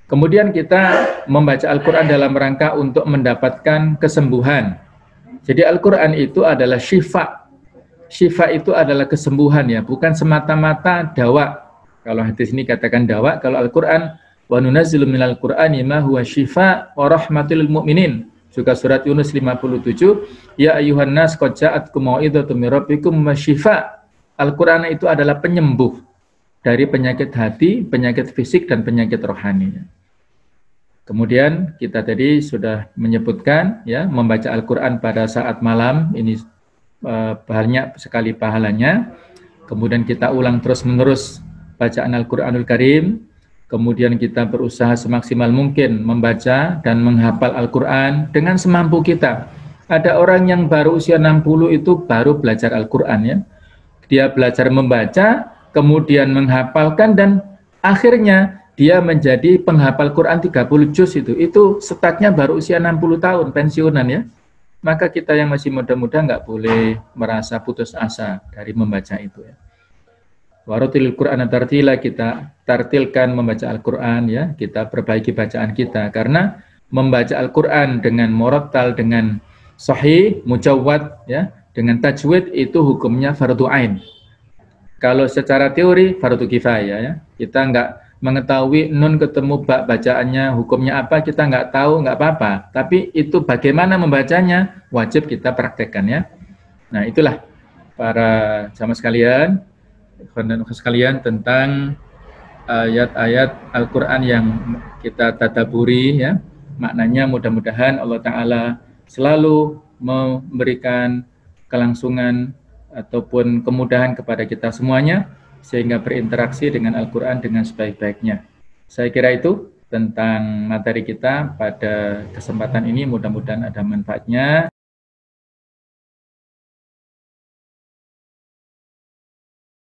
Kemudian kita membaca Al-Quran dalam rangka untuk mendapatkan kesembuhan. Jadi Al-Quran itu adalah syifa. Syifa itu adalah kesembuhan ya, bukan semata-mata dawa. Kalau hadis ini katakan dawa, kalau Al-Quran wa nunazzilu minal Qur'ani ma huwa syifa wa rahmatul lil mu'minin. Juga surat Yunus 57, ya ayuhan nas qad ja'atkum mau'izatun mir rabbikum wa syifa. Al-Quran itu adalah penyembuh dari penyakit hati, penyakit fisik, dan penyakit rohani. Kemudian kita tadi sudah menyebutkan ya, membaca Al-Quran pada saat malam ini banyak sekali pahalanya. Kemudian kita ulang terus-menerus bacaan Al-Quranul Karim. Kemudian kita berusaha semaksimal mungkin membaca dan menghafal Al-Quran dengan semampu kita. Ada orang yang baru usia 60 itu baru belajar Al-Quran ya. Dia belajar membaca, kemudian menghafalkan, dan akhirnya dia menjadi penghafal Quran 30 juz itu statnya baru usia 60 tahun, pensiunan ya. Maka kita yang masih muda-muda nggak boleh merasa putus asa dari membaca itu ya. Waratilil Quran tartila, kita tartilkan membaca Al-Quran ya, kita perbaiki bacaan kita, karena membaca Al-Quran dengan murattal, dengan sahih, mujawwad ya, dengan tajwid itu hukumnya fardu ain. Kalau secara teori fardu kifayah ya. Kita nggak mengetahui nun ketemu ba bacaannya hukumnya apa, kita nggak tahu, nggak apa-apa. Tapi itu bagaimana membacanya wajib kita praktekkan ya. Nah, itulah para jamaah sekalian tentang ayat-ayat Al-Qur'an yang kita tadaburi ya. Maknanya mudah-mudahan Allah Ta'ala selalu memberikan kelangsungan ataupun kemudahan kepada kita semuanya sehingga berinteraksi dengan Al-Quran dengan sebaik-baiknya. Saya kira itu tentang materi kita pada kesempatan ini, mudah-mudahan ada manfaatnya.